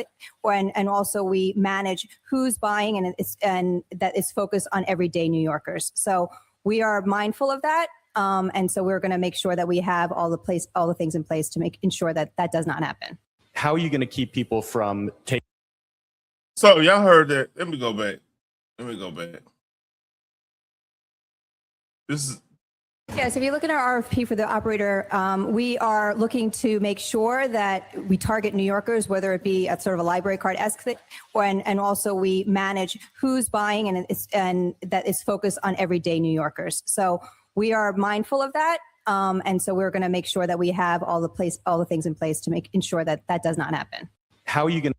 and also we manage who's buying and that is focused on everyday New Yorkers. So we are mindful of that, and so we're going to make sure that we have all the things in place to ensure that that does not happen. How are you going to keep people from taking? So y'all heard that? Let me go back. This is. Yes, if you look at our RFP for the operator, we are looking to make sure that we target New Yorkers, whether it be at sort of a library card-esque, and also we manage who's buying and that is focused on everyday New Yorkers. So we are mindful of that, and so we're going to make sure that we have all the things in place to ensure that that does not happen. How are you going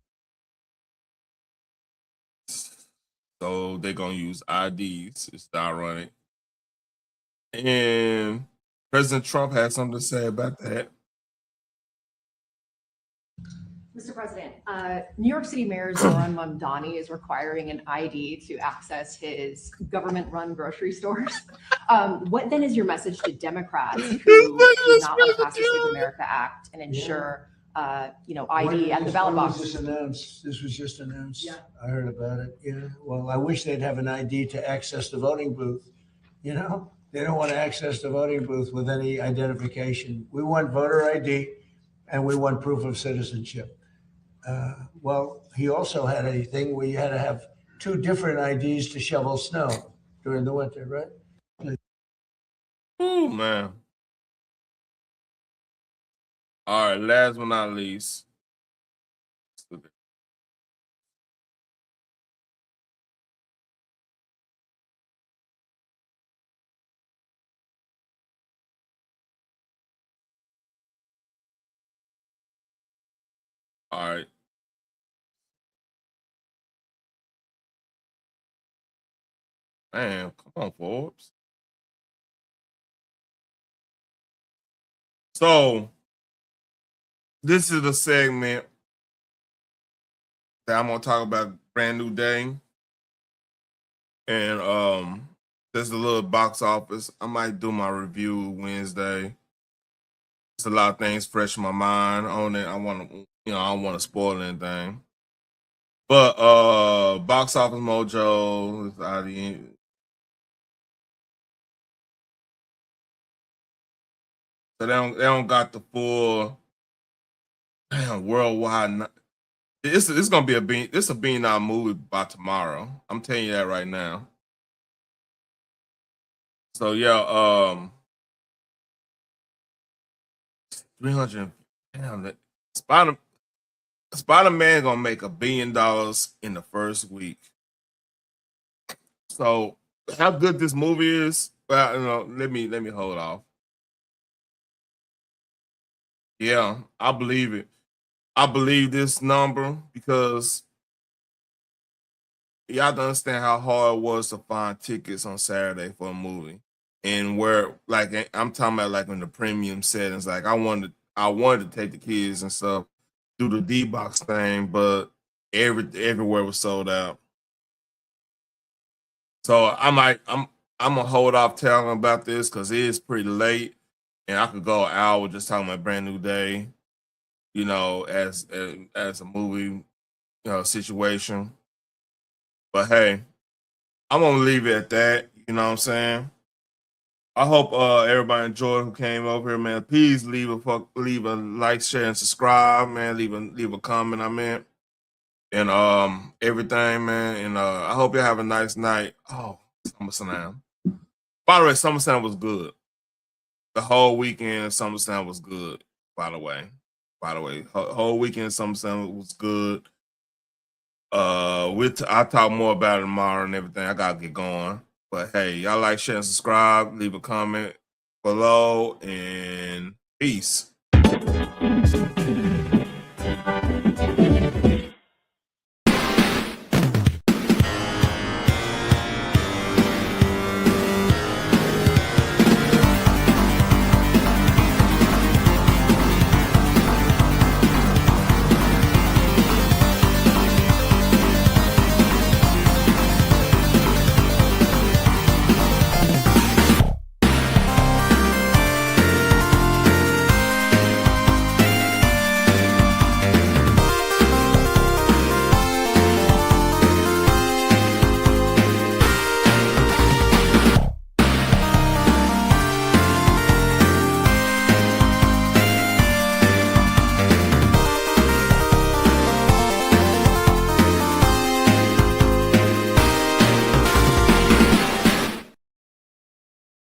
to? So they're going to use IDs. It's ironic. And President Trump had something to say about that. Mr. President, New York City Mayor Zoran Mamdani is requiring an ID to access his government-run grocery stores. What then is your message to Democrats who do not want to pass the Save America Act and ensure, ID at the ballot box? This was just announced. Yeah. I heard about it. Yeah. Well, I wish they'd have an ID to access the voting booth. They don't want to access the voting booth with any identification. We want voter ID and we want proof of citizenship. Well, he also had a thing where you had to have 2 different IDs to shovel snow during the winter, right? Oh, man. All right, last but not least. All right. Man, come on, Forbes. So, this is a segment that I'm gonna talk about Brand New Day. And there's a little box office. I might do my review Wednesday. It's a lot of things fresh in my mind on it. I don't want to spoil anything. But Box Office Mojo is out of the so they don't got the full worldwide. It's gonna be a $1 movie by tomorrow. I'm telling you that right now. So yeah, 300. Damn, Spider-Man gonna make $1 billion in the first week. So how good this movie is? Well, let me hold off. Yeah, I believe it. I believe this number because you have to understand how hard it was to find tickets on Saturday for a movie. And where, like, I'm talking about like in the premium settings. Like I wanted to take the kids and stuff, do the D-Box thing, but everywhere was sold out. So I'm gonna hold off telling about this because it is pretty late, and I could go an hour just talking about Brand New Day, as a movie, situation. But hey, I'm gonna leave it at that. You know what I'm saying? I hope everybody enjoyed who came over here, man. Please leave a like, share, and subscribe, man. Leave a comment, and everything, man. And I hope you have a nice night. Oh, SummerSlam. By the way, SummerSlam was good. The whole weekend of SummerSlam was good. By the way, whole weekend of SummerSlam was good. I'll talk more about it tomorrow and everything. I gotta get going. But hey, y'all like, share, and subscribe. Leave a comment below, and peace.